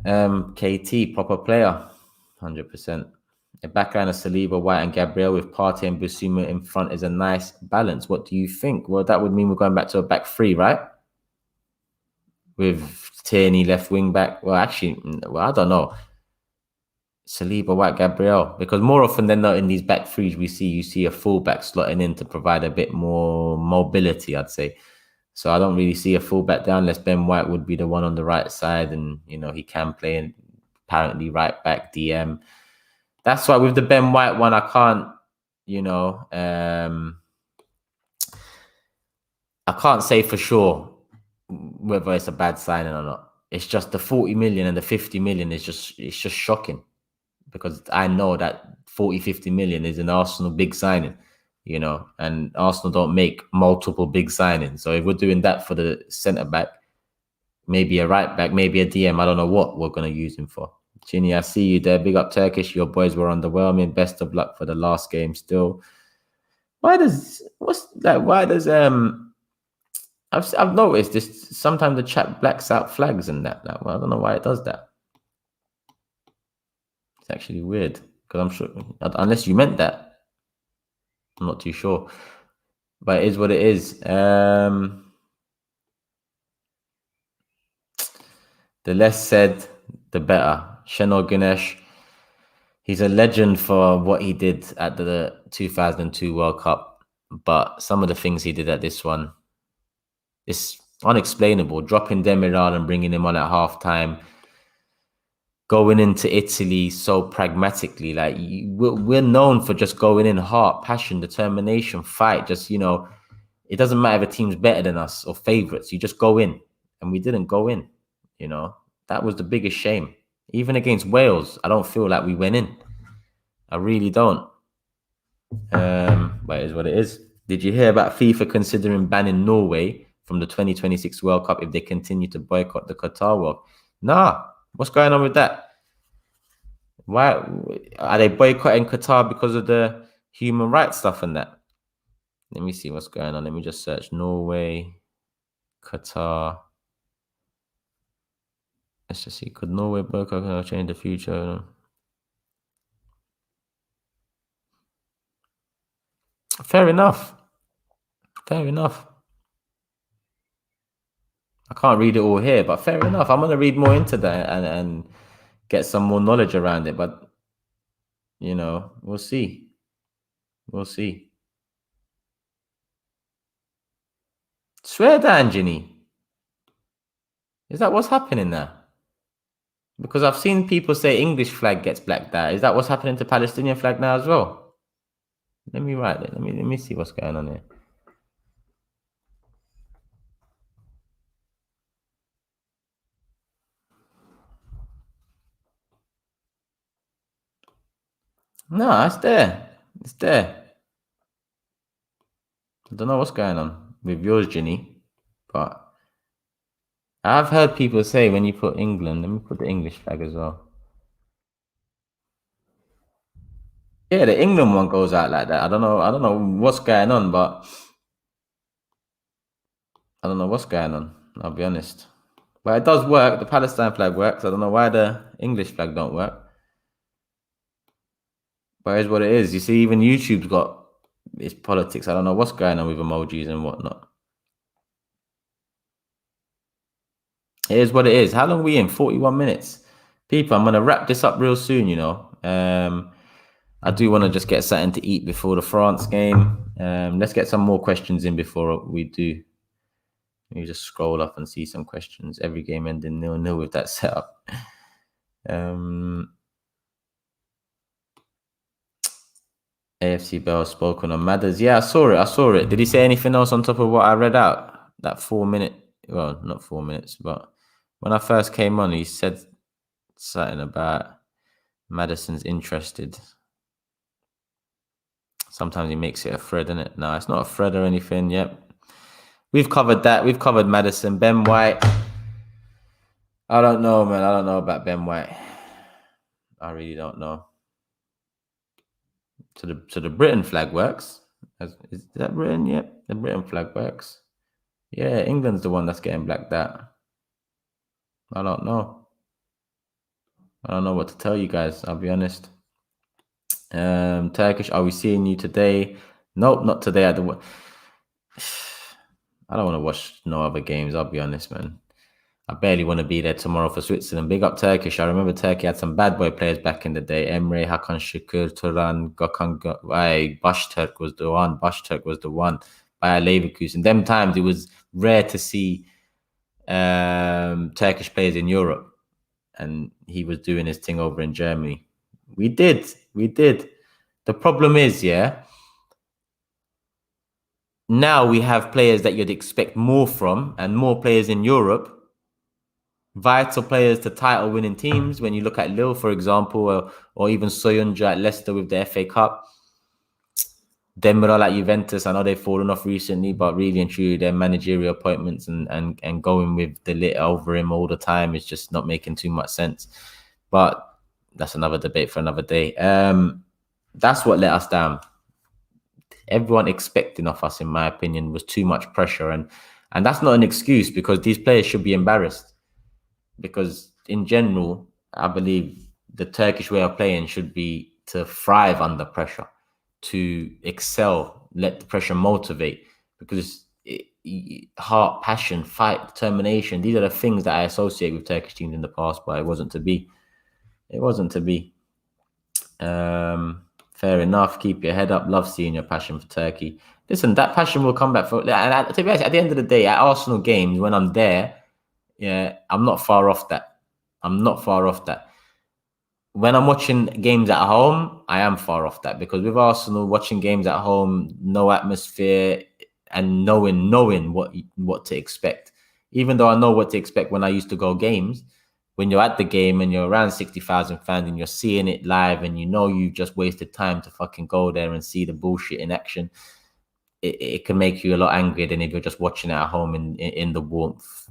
KT, proper player, 100%. A backline of Saliba, White and Gabriel with Partey and Bissouma in front is a nice balance. What do you think? Well, that would mean we're going back to a back 3, right? With Tierney left wing back. Well, actually, I don't know. Saliba, White, Gabriel. Because more often than not in these back 3s, you see a fullback slotting in to provide a bit more mobility, I'd say. So I don't really see a fullback down unless Ben White would be the one on the right side, and he can play apparently right back DM. That's why with the Ben White one, I can't, I can't say for sure whether it's a bad signing or not. It's just the 40 million and the 50 million it's just shocking, because I know that 40, 50 million is an Arsenal big signing, and Arsenal don't make multiple big signings. So if we're doing that for the centre back, maybe a right back, maybe a DM, I don't know what we're going to use him for. Ginny, I see you there. Big up Turkish. Your boys were underwhelming. Best of luck for the last game still. I've noticed this. Sometimes the chat blacks out flags and that. Well, I don't know why it does that. It's actually weird, because I'm sure, unless you meant that, I'm not too sure. But it is what it is. The less said, the better. Shenol Ganesh, he's a legend for what he did at the 2002 World Cup. But some of the things he did at this one, it's unexplainable. Dropping Demiral and bringing him on at halftime, going into Italy so pragmatically. Like, we're known for just going in heart, passion, determination, fight. Just, it doesn't matter if a team's better than us or favourites. You just go in. And we didn't go in, That was the biggest shame. Even against Wales, I don't feel like we went in. I really don't. But it is what it is. Did you hear about FIFA considering banning Norway from the 2026 World Cup if they continue to boycott the Qatar World? Nah. What's going on with that? Why are they boycotting Qatar because of the human rights stuff and that? Let me see what's going on. Let me just search Norway, Qatar. Let's just see. Could Norway boycott change the future? Fair enough. Fair enough. I can't read it all here, but fair enough. I'm gonna read more into that and get some more knowledge around it. But we'll see. We'll see. Swear down, Ginny. Is that what's happening there? Because I've seen people say English flag gets blacked out. Is that what's happening to Palestinian flag now as well? Let me write it. Let me see what's going on here. No, it's there. It's there. I don't know what's going on with yours, Ginny, but I've heard people say when you put England, let me put the English flag as well. Yeah, the England one goes out like that. I don't know what's going on, but I don't know what's going on. I'll be honest. But it does work. The Palestine flag works. I don't know why the English flag don't work. But it's what it is. You see, even YouTube's got its politics. I don't know what's going on with emojis and whatnot. It is what it is. How long are we in? 41 minutes. People, I'm going to wrap this up real soon, I do want to just get something to eat before the France game. Let's get some more questions in before we do. Let me just scroll up and see some questions. Every game ending 0-0 with that setup. AFC Bell spoken on Madders. Yeah, I saw it. Did he say anything else on top of what I read out? That 4 minute, well, not 4 minutes, but when I first came on, he said something about Maddison's interested. Sometimes he makes it a thread, isn't it? No, it's not a thread or anything. Yep. We've covered that. We've covered Maddison. Ben White. I don't know, man. I don't know about Ben White. I really don't know. So the Britain flag works. Is that Britain? Yep. The Britain flag works. Yeah, England's the one that's getting blacked out. I don't know. I don't know what to tell you guys. I'll be honest. Turkish, are we seeing you today? Nope, not today. I don't want to watch no other games. I'll be honest, man. I barely want to be there tomorrow for Switzerland. Big up Turkish. I remember Turkey had some bad boy players back in the day. Emre, Hakan Şükür, Turan, Gökhan, Baştürk was the one. Bayer Leverkusen. Them times it was rare to see Turkish players in Europe. And he was doing his thing over in Germany. We did. The problem is, now we have players that you'd expect more from and more players in Europe. Vital players to title-winning teams. When you look at Lille, for example, or even Soyuncu at Leicester with the FA Cup. Demiral at Juventus, I know they've fallen off recently, but really and truly, their managerial appointments and going with the lit over him all the time is just not making too much sense. But that's another debate for another day. That's what let us down. Everyone expecting of us, in my opinion, was too much pressure. And that's not an excuse, because these players should be embarrassed. Because in general, I believe the Turkish way of playing should be to thrive under pressure, to excel, let the pressure motivate, because heart, passion, fight, determination, these are the things that I associate with Turkish teams in the past, but it wasn't to be. Fair enough. Keep your head up. Love seeing your passion for Turkey. Listen, that passion will come back. To be honest, at the end of the day, at Arsenal games, when I'm there, I'm not far off that. When I'm watching games at home, I am far off that, because with Arsenal, watching games at home, no atmosphere, and knowing what to expect. Even though I know what to expect when I used to go games, when you're at the game and you're around 60,000 fans and you're seeing it live and you just wasted time to fucking go there and see the bullshit in action, it can make you a lot angrier than if you're just watching it at home in the warmth,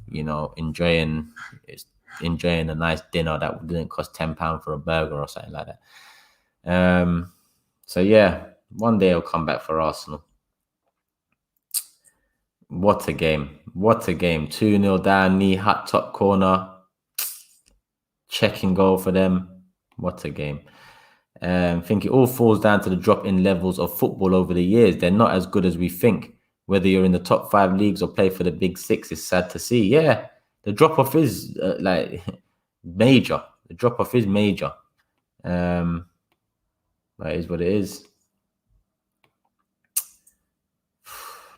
enjoying a nice dinner that didn't cost £10 for a burger or something like that. So yeah, one day I'll come back for Arsenal. What a game. 2-0 down, knee, hot top corner. checking goal for them. What a game. I think it all falls down to the drop in levels of football over the years. They're not as good as we think. Whether you're in the top 5 leagues or play for the big 6, it's sad to see. Yeah, the drop off is like major. The drop off is major. That is what it is.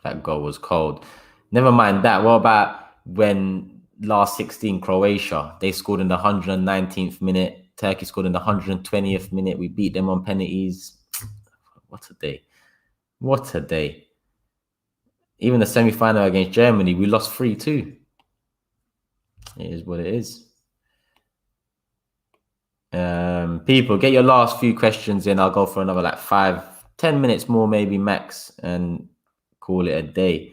That goal was cold. Never mind that. What about when last 16 Croatia, they scored in the 119th minute. Turkey scored in the 120th minute. We beat them on penalties. What a day. What a day. Even the semi-final against Germany, we lost 3-2. It is what it is. People, get your last few questions in. I'll go for another like 5-10 minutes more, maybe max, and call it a day.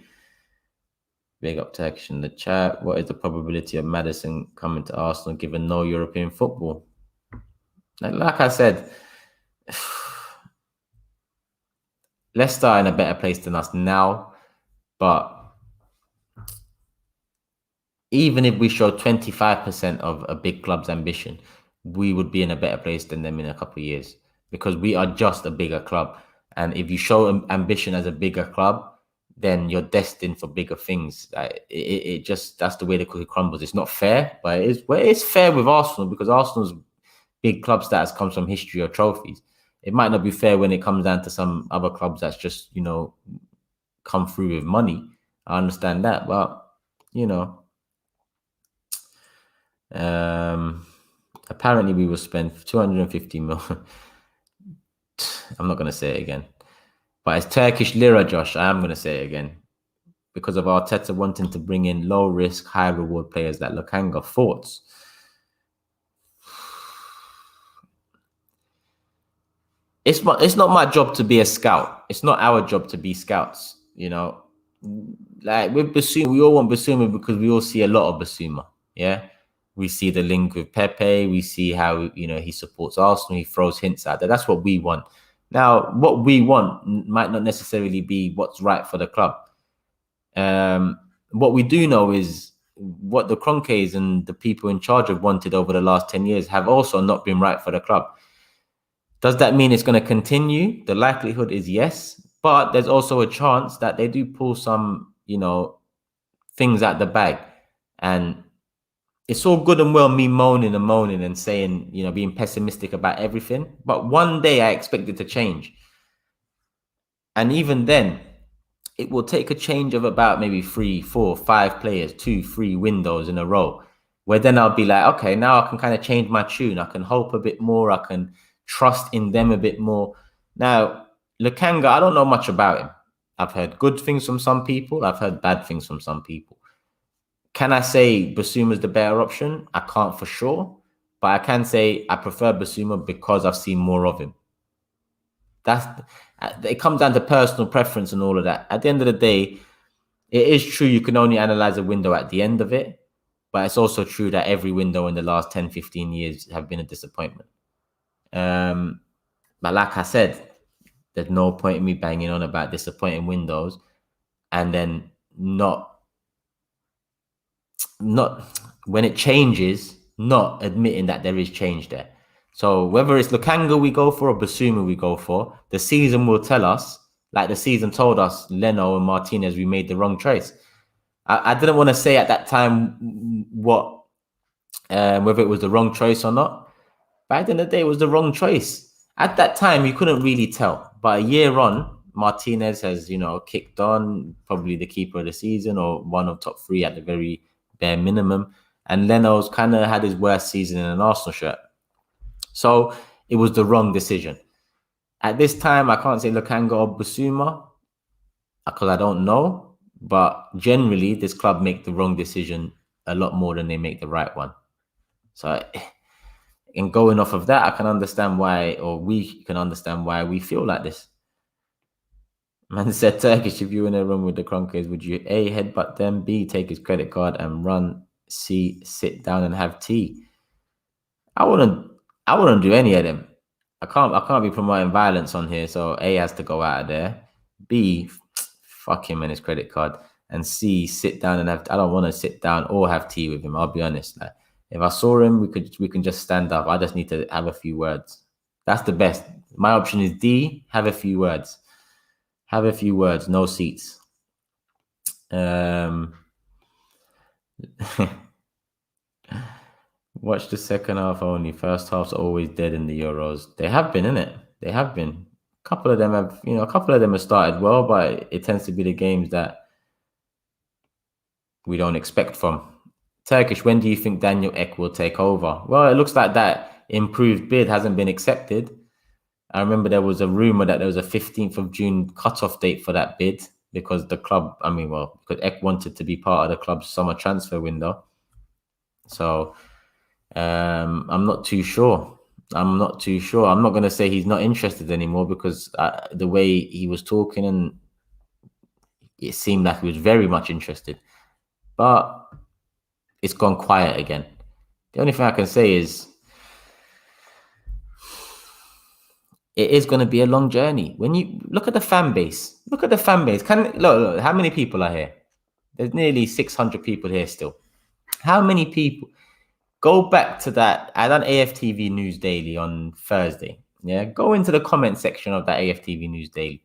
Big up Turkish in the chat. What is the probability of Maddison coming to Arsenal given no European football? Like I said, Leicester are in a better place than us now, but even if we show 25% of a big club's ambition, we would be in a better place than them in a couple of years because we are just a bigger club. And if you show ambition as a bigger club, then you're destined for bigger things. It just, that's the way the cookie crumbles. It's not fair, but it's fair with Arsenal because Arsenal's big club status comes from history or trophies. It might not be fair when it comes down to some other clubs that's just, come through with money. I understand that, but, apparently we will spend 250 million. I'm not going to say it again. But it's Turkish lira, Josh. I am going to say it again. Because of Arteta wanting to bring in low-risk, high-reward players like Lokanga. Thoughts? It's not my job to be a scout. It's not our job to be scouts, Like with Basuma, we all want Basuma because we all see a lot of Basuma, yeah? We see the link with Pepe. We see how, he supports Arsenal. He throws hints out there. That's what we want. Now, what we want might not necessarily be what's right for the club. What we do know is what the Kroenkes and the people in charge have wanted over the last 10 years have also not been right for the club. Does that mean it's going to continue? The likelihood is yes, but there's also a chance that they do pull some, things out the bag. And it's all good and well me moaning and saying, being pessimistic about everything. But one day I expect it to change. And even then, it will take a change of about maybe 3, 4, 5 players, 2, 3 windows in a row, where then I'll be like, okay, now I can kind of change my tune. I can hope a bit more. I can trust in them a bit more. Now, Lokanga, I don't know much about him. I've heard good things from some people. I've heard bad things from some people. Can I say Basuma is the better option? I can't for sure. But I can say I prefer Basuma because I've seen more of him. It comes down to personal preference and all of that. At the end of the day, it is true you can only analyze a window at the end of it. But it's also true that every window in the last 10, 15 years have been a disappointment. But like I said, there's no point in me banging on about disappointing windows and then not when it changes, not admitting that there is change there. So whether it's Lokanga we go for or Basuma we go for, the season will tell us, like the season told us, Leno and Martinez, we made the wrong choice. I didn't want to say at that time whether it was the wrong choice or not. But at the end of the day, it was the wrong choice. At that time, you couldn't really tell. But a year on, Martinez has, kicked on, probably the keeper of the season or one of top 3 at the very bare minimum. And Leno's kind of had his worst season in an Arsenal shirt. So it was the wrong decision. At this time, I can't say Lokanga or Basuma because I don't know. But generally, this club make the wrong decision a lot more than they make the right one. So in going off of that, I can understand why, or we can understand why we feel like this. Man said, Turkish, if you were in a room with the Kroenkes, would you A, headbutt them, B, take his credit card and run, C, sit down and have tea? I wouldn't do any of them. I can't be promoting violence on here, so A has to go out of there. B, fuck him and his credit card. And C, sit down and have, I don't want to sit down or have tea with him, I'll be honest. Like, If I saw him, we can just stand up. I just need to have a few words. That's the best. My option is D. Have a few words. Have a few words. No seats. Watch the second half only. First half's always dead in the Euros. They have been, innit? They have been. A couple of them have started well, but it tends to be the games that we don't expect from. Turkish, when do you think Daniel Ek will take over? Well, it looks like that improved bid hasn't been accepted. I remember there was a rumor that there was a 15th of June cutoff date for that bid because the club, because Ek wanted to be part of the club's summer transfer window. So I'm not too sure. I'm not going to say he's not interested anymore because the way he was talking and it seemed like he was very much interested. But it's gone quiet again. The only thing I can say is it is going to be a long journey. When you look at the fan base, look, how many people are here? There's nearly 600 people here still. How many people? Go back to that. I done AFTV News Daily on Thursday. Yeah, go into the comment section of that AFTV News Daily.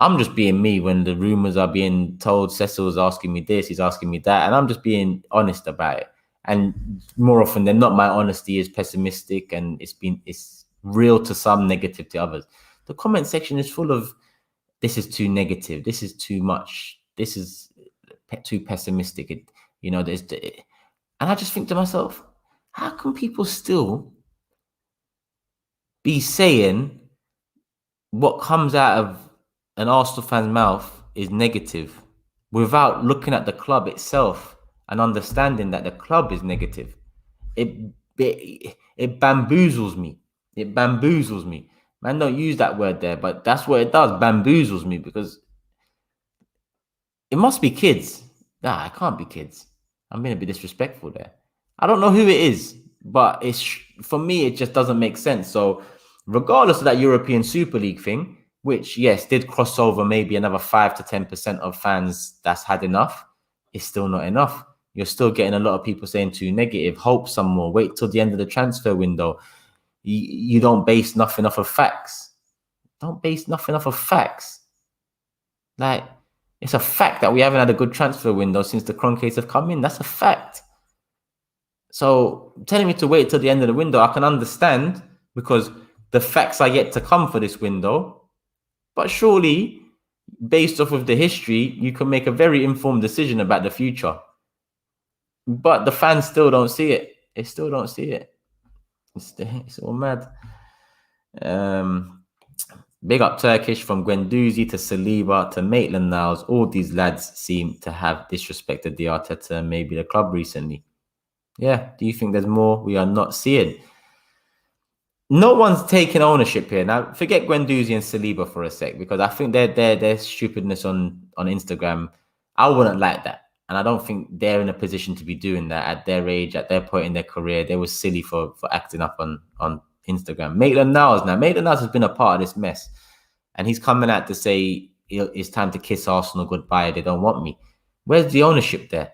I'm just being me when the rumors are being told. Cecil's asking me this, he's asking me that, and I'm just being honest about it. And more often than not, my honesty is pessimistic, and it's real to some, negative to others. The comment section is full of this is too negative, this is too much, this is too pessimistic. And I just think to myself, how can people still be saying what comes out of an Arsenal fan's mouth is negative without looking at the club itself and understanding that the club is negative? It bamboozles me. It bamboozles me. Man, don't use that word there, but that's what it does. Bamboozles me because it must be kids. Nah, it can't be kids. I'm being a bit disrespectful there. I don't know who it is, but for me, it just doesn't make sense. So regardless of that European Super League thing, which, yes, did cross over maybe another 5 to 10% of fans that's had enough, it's still not enough. You're still getting a lot of people saying too negative, hope some more, wait till the end of the transfer window. You don't base nothing off of facts. Don't base nothing off of facts. Like, it's a fact that we haven't had a good transfer window since the Cronkates have come in. That's a fact. So telling me to wait till the end of the window, I can understand because the facts are yet to come for this window. But surely, based off of the history, you can make a very informed decision about the future. But the fans still don't see it. They still don't see it. It's all mad. Big up Turkish, from Guendouzi to Saliba to Maitland-Niles. All these lads seem to have disrespected the Arteta and maybe the club recently. Yeah, do you think there's more we are not seeing? No one's taking ownership here. Now, forget Guendouzi and Saliba for a sec, because I think their stupidness on Instagram, I wouldn't like that. And I don't think they're in a position to be doing that at their age, at their point in their career. They were silly for acting up on Instagram. Maitland-Niles has been a part of this mess. And he's coming out to say it's time to kiss Arsenal goodbye. They don't want me. Where's the ownership there?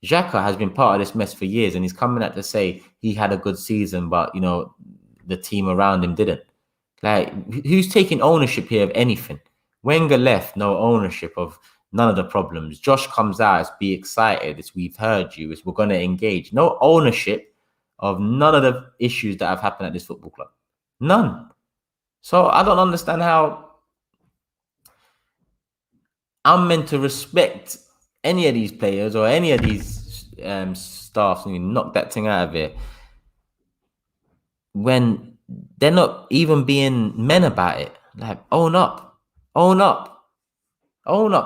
Xhaka has been part of this mess for years, and he's coming out to say he had a good season, but, the team around him didn't. Like, who's taking ownership here of anything? Wenger left, no ownership of none of the problems. Josh comes out, it's be excited, it's we've heard you, it's we're going to engage. No ownership of none of the issues that have happened at this football club. None. So I don't understand how I'm meant to respect any of these players or any of these staffs and knock that thing out of it when they're not even being men about it. Like, own up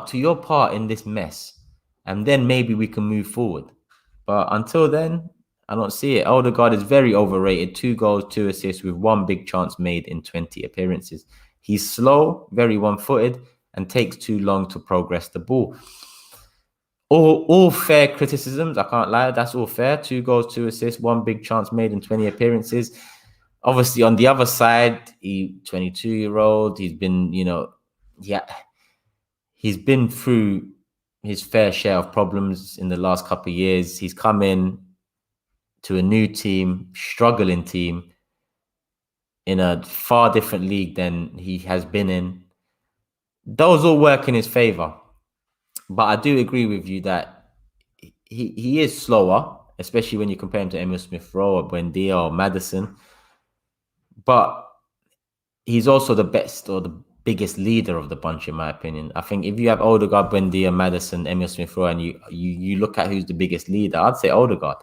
to your part in this mess, and then maybe we can move forward. But until then, I don't see it. Odegaard is very overrated. 2 goals, 2 assists with 1 big chance made in 20 appearances. He's slow, very one-footed, and takes too long to progress the ball. All fair criticisms, I can't lie. That's all fair. 2 goals, 2 assists, 1 big chance made in 20 appearances. Obviously, on the other side, 22-year-old, he's been, he's been through his fair share of problems in the last couple of years. He's come in, to a new team, struggling team, in a far different league than he has been in. Those all work in his favor. But I do agree with you that he is slower, especially when you compare him to Emil Smith-Rowe or Buendia or Maddison. But he's also the best or the biggest leader of the bunch, in my opinion. I think if you have Odegaard, Buendia, Maddison, Emil Smith-Rowe, and you look at who's the biggest leader, I'd say Odegaard.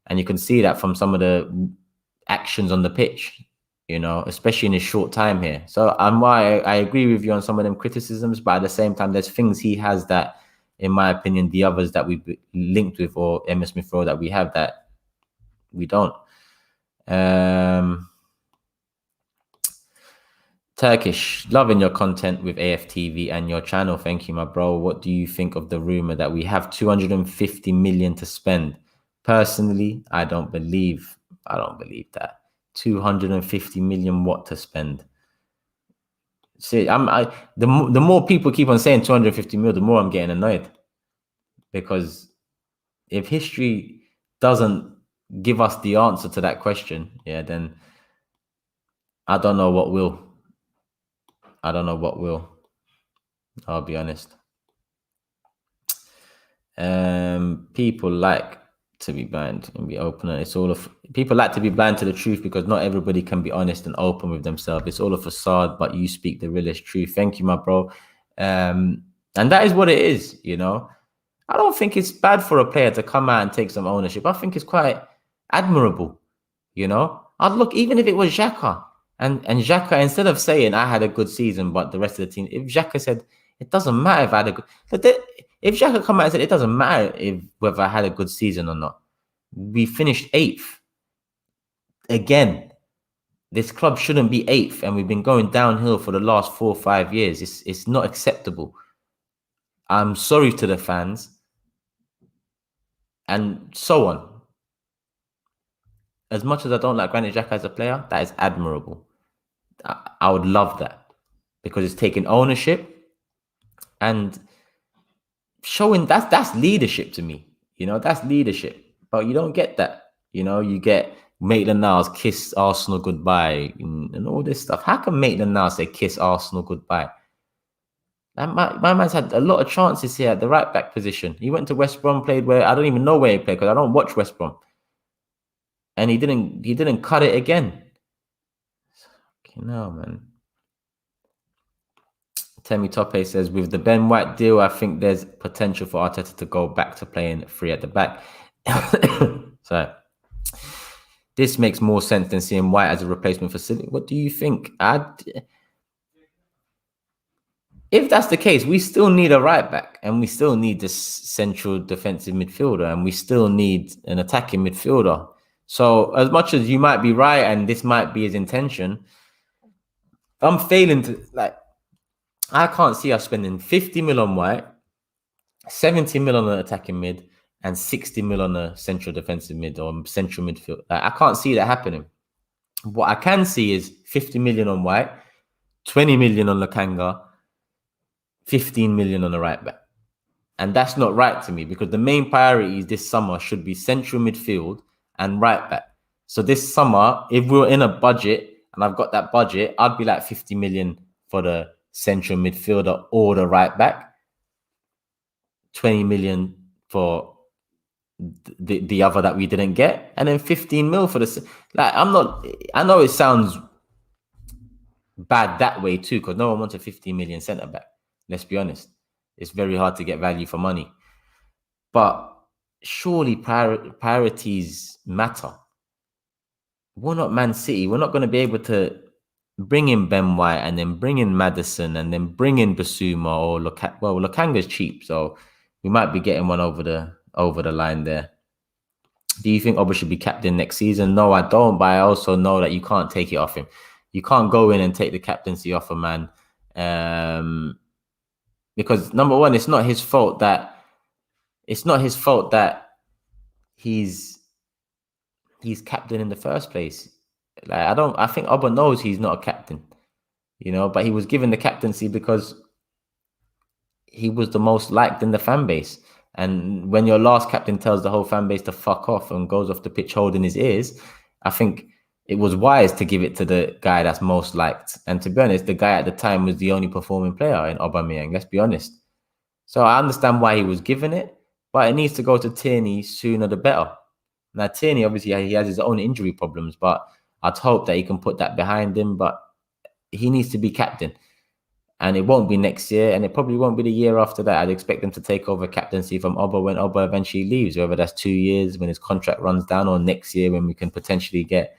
And you can see that from some of the actions on the pitch, you know, especially in his short time here. So I agree with you on some of them criticisms, but at the same time, there's things he has that, in my opinion, the others that we've linked with, or Emil Smith-Rowe that we have, that we don't. Turkish, loving your content with AFTV and your channel. Thank you, my bro. What do you think of the rumor that we have 250 million to spend? Personally, I don't believe that. 250 million what to spend? See, the more people keep on saying 250 million, the more I'm getting annoyed. Because if history doesn't give us the answer to that question, yeah, then I don't know what will. I'll be honest. People like to be blind and be open, and it's all of people like to be blind to the truth, because not everybody can be honest and open with themselves. It's all a facade, but you speak the realest truth. Thank you, my bro. And that is what it is, you know. I don't think it's bad for a player to come out and take some ownership. I think it's quite admirable, you know. I'd look, even if it was Xhaka, and Xhaka, instead of saying I had a good season, but the rest of the team, if Xhaka said it doesn't matter if I had a good, if Xhaka come out and said it doesn't matter whether I had a good season or not, we finished 8th. Again, this club shouldn't be 8th, and we've been going downhill for the last 4 or 5 years. It's not acceptable. I'm sorry to the fans, and so on. As much as I don't like Granit Xhaka as a player, that is admirable. I would love that, because it's taking ownership and showing that's leadership to me. You know, that's leadership. But you don't get that. You know, you get Maitland-Niles kiss Arsenal goodbye and all this stuff. How can Maitland-Niles say kiss Arsenal goodbye? My man's had a lot of chances here at the right back position. He went to West Brom, played where I don't even know where he played, because I don't watch West Brom. And he didn't cut it again. You know, man. Temi Tope says, with the Ben White deal, I think there's potential for Arteta to go back to playing 3 at the back. So this makes more sense than seeing White as a replacement for City. What do you think? If that's the case, we still need a right back, and we still need this central defensive midfielder, and we still need an attacking midfielder. So as much as you might be right, and this might be his intention, I'm failing to, like, I can't see us spending 50 mil on White, 70 mil on an attacking mid, and 60 mil on a central defensive mid or central midfield. Like, I can't see that happening. What I can see is 50 million on White, 20 million on Lokanga, 15 million on the right back. And that's not right to me, because the main priorities this summer should be central midfield and right back. So this summer, if we're in a budget and I've got that budget, I'd be like 50 million for the central midfielder or the right back, 20 million for the other that we didn't get, and then 15 mil for the, like, I know it sounds bad that way too, because no one wants a 15 million centre back. Let's be honest. It's very hard to get value for money. But surely priorities matter. We're not Man City. We're not going to be able to bring in Ben White and then bring in Maddison and then bring in Basuma or Lokanga's cheap, so we might be getting one over the line there. Do you think Oba should be captain next season? No, I don't, but I also know that you can't take it off him. You can't go in and take the captaincy off a man. Because number one, it's not his fault that he's captain in the first place. Like, I think Oba knows he's not a captain, you know, but he was given the captaincy because he was the most liked in the fan base. And when your last captain tells the whole fan base to fuck off and goes off the pitch holding his ears, I think it was wise to give it to the guy that's most liked. And to be honest, the guy at the time was the only performing player in Aubameyang, let's be honest. So I understand why he was given it, but it needs to go to Tierney sooner the better. Now, Tierney, obviously, he has his own injury problems, but I'd hope that he can put that behind him. But he needs to be captain. And it won't be next year, and it probably won't be the year after that. I'd expect him to take over captaincy from Oba when Oba eventually leaves, whether that's 2 years when his contract runs down, or next year when we can potentially get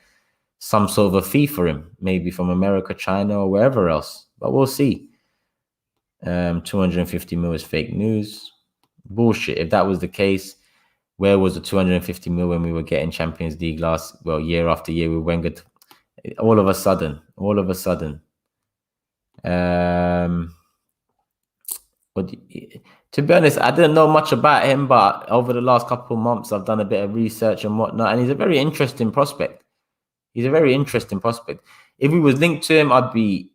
some sort of a fee for him, maybe from America, China, or wherever else. But we'll see. 250 mil is fake news. Bullshit. If that was the case, where was the 250 mil when we were getting Champions League year after year with Wenger? All of a sudden. But to be honest, I didn't know much about him, but over the last couple of months, I've done a bit of research and whatnot, and he's a very interesting prospect. If we was linked to him, I'd be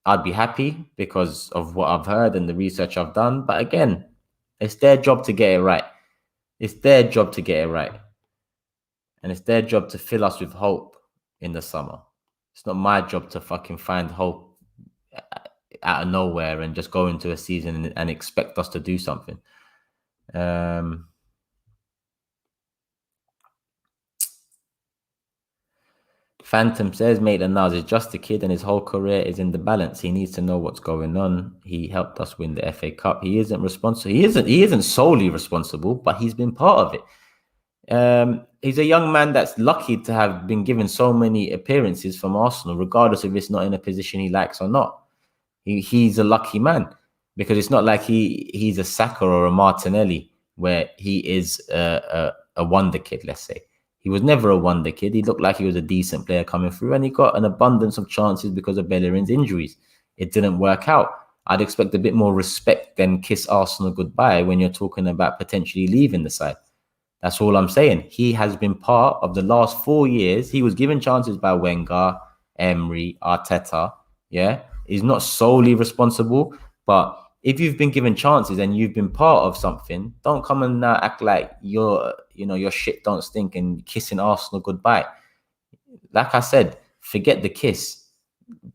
happy because of what I've heard and the research I've done. But again, it's their job to get it right. And it's their job to fill us with hope in the summer. It's not my job to fucking find hope out of nowhere and just go into a season and expect us to do something. Phantom says, Maitland-Niles is just a kid and his whole career is in the balance. He needs to know what's going on. He helped us win the FA Cup. He isn't responsible. He isn't solely responsible, but he's been part of it. He's a young man that's lucky to have been given so many appearances from Arsenal, regardless if it's not in a position he likes or not. He's a lucky man, because it's not like he's a Saka or a Martinelli where he is a wonder kid, let's say. He was never a wonder kid. He looked like he was a decent player coming through, and he got an abundance of chances because of Bellerin's injuries. It didn't work out. I'd expect a bit more respect than kiss Arsenal goodbye when you're talking about potentially leaving the side. That's all I'm saying. He has been part of the last 4 years. He was given chances by Wenger, Emery, Arteta. Yeah, he's not solely responsible, but if you've been given chances and you've been part of something, don't come and now act like your shit don't stink and kissing Arsenal goodbye. Like I said, forget the kiss.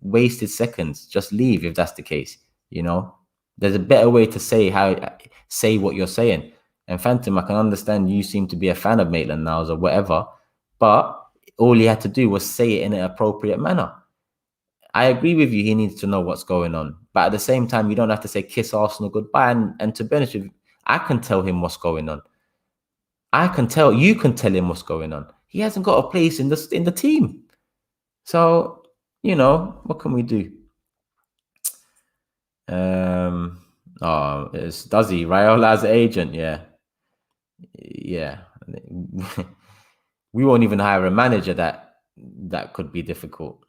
Wasted seconds. Just leave if that's the case. There's a better way to say what you're saying. And Phantom, I can understand you seem to be a fan of Maitland-Niles or whatever, but all he had to do was say it in an appropriate manner. I agree with you, he needs to know what's going on. But at the same time, you don't have to say kiss Arsenal goodbye. And to be honest with you, I can tell him what's going on. You can tell him what's going on. He hasn't got a place in the team. So, what can we do? Does he? Raiola's agent, yeah. We won't even hire a manager that could be difficult,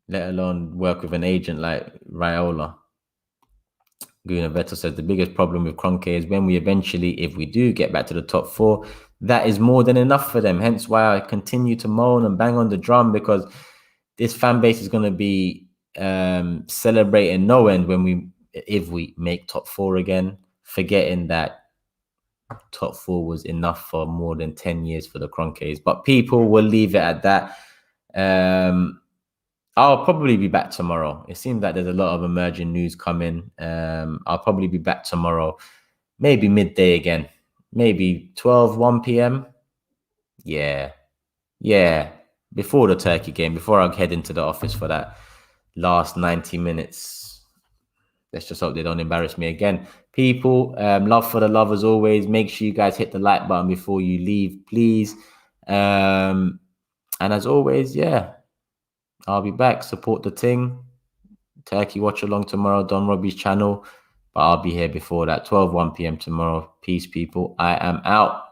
let alone work with an agent like Raiola. Gunaveto says the biggest problem with Kroenke is when if we do get back to the top 4, that is more than enough for them. Hence why I continue to moan and bang on the drum, because this fan base is going to be celebrating no end if we make top 4 again, forgetting that top 4 was enough for more than 10 years for the Kroenkes. But people will leave it at that. I'll probably be back tomorrow. It seems like there's a lot of emerging news coming. I'll probably be back tomorrow, maybe midday again, maybe 1 p.m. Yeah. Before the Turkey game, before I head into the office for that last 90 minutes. Let's just hope they don't embarrass me again. People, love for the love as always. Make sure you guys hit the like button before you leave, please. And as always, I'll be back. Support the thing. Turkey watch along tomorrow, Don Robbie's channel. But I'll be here before that, 1 p.m. tomorrow. Peace, people. I am out.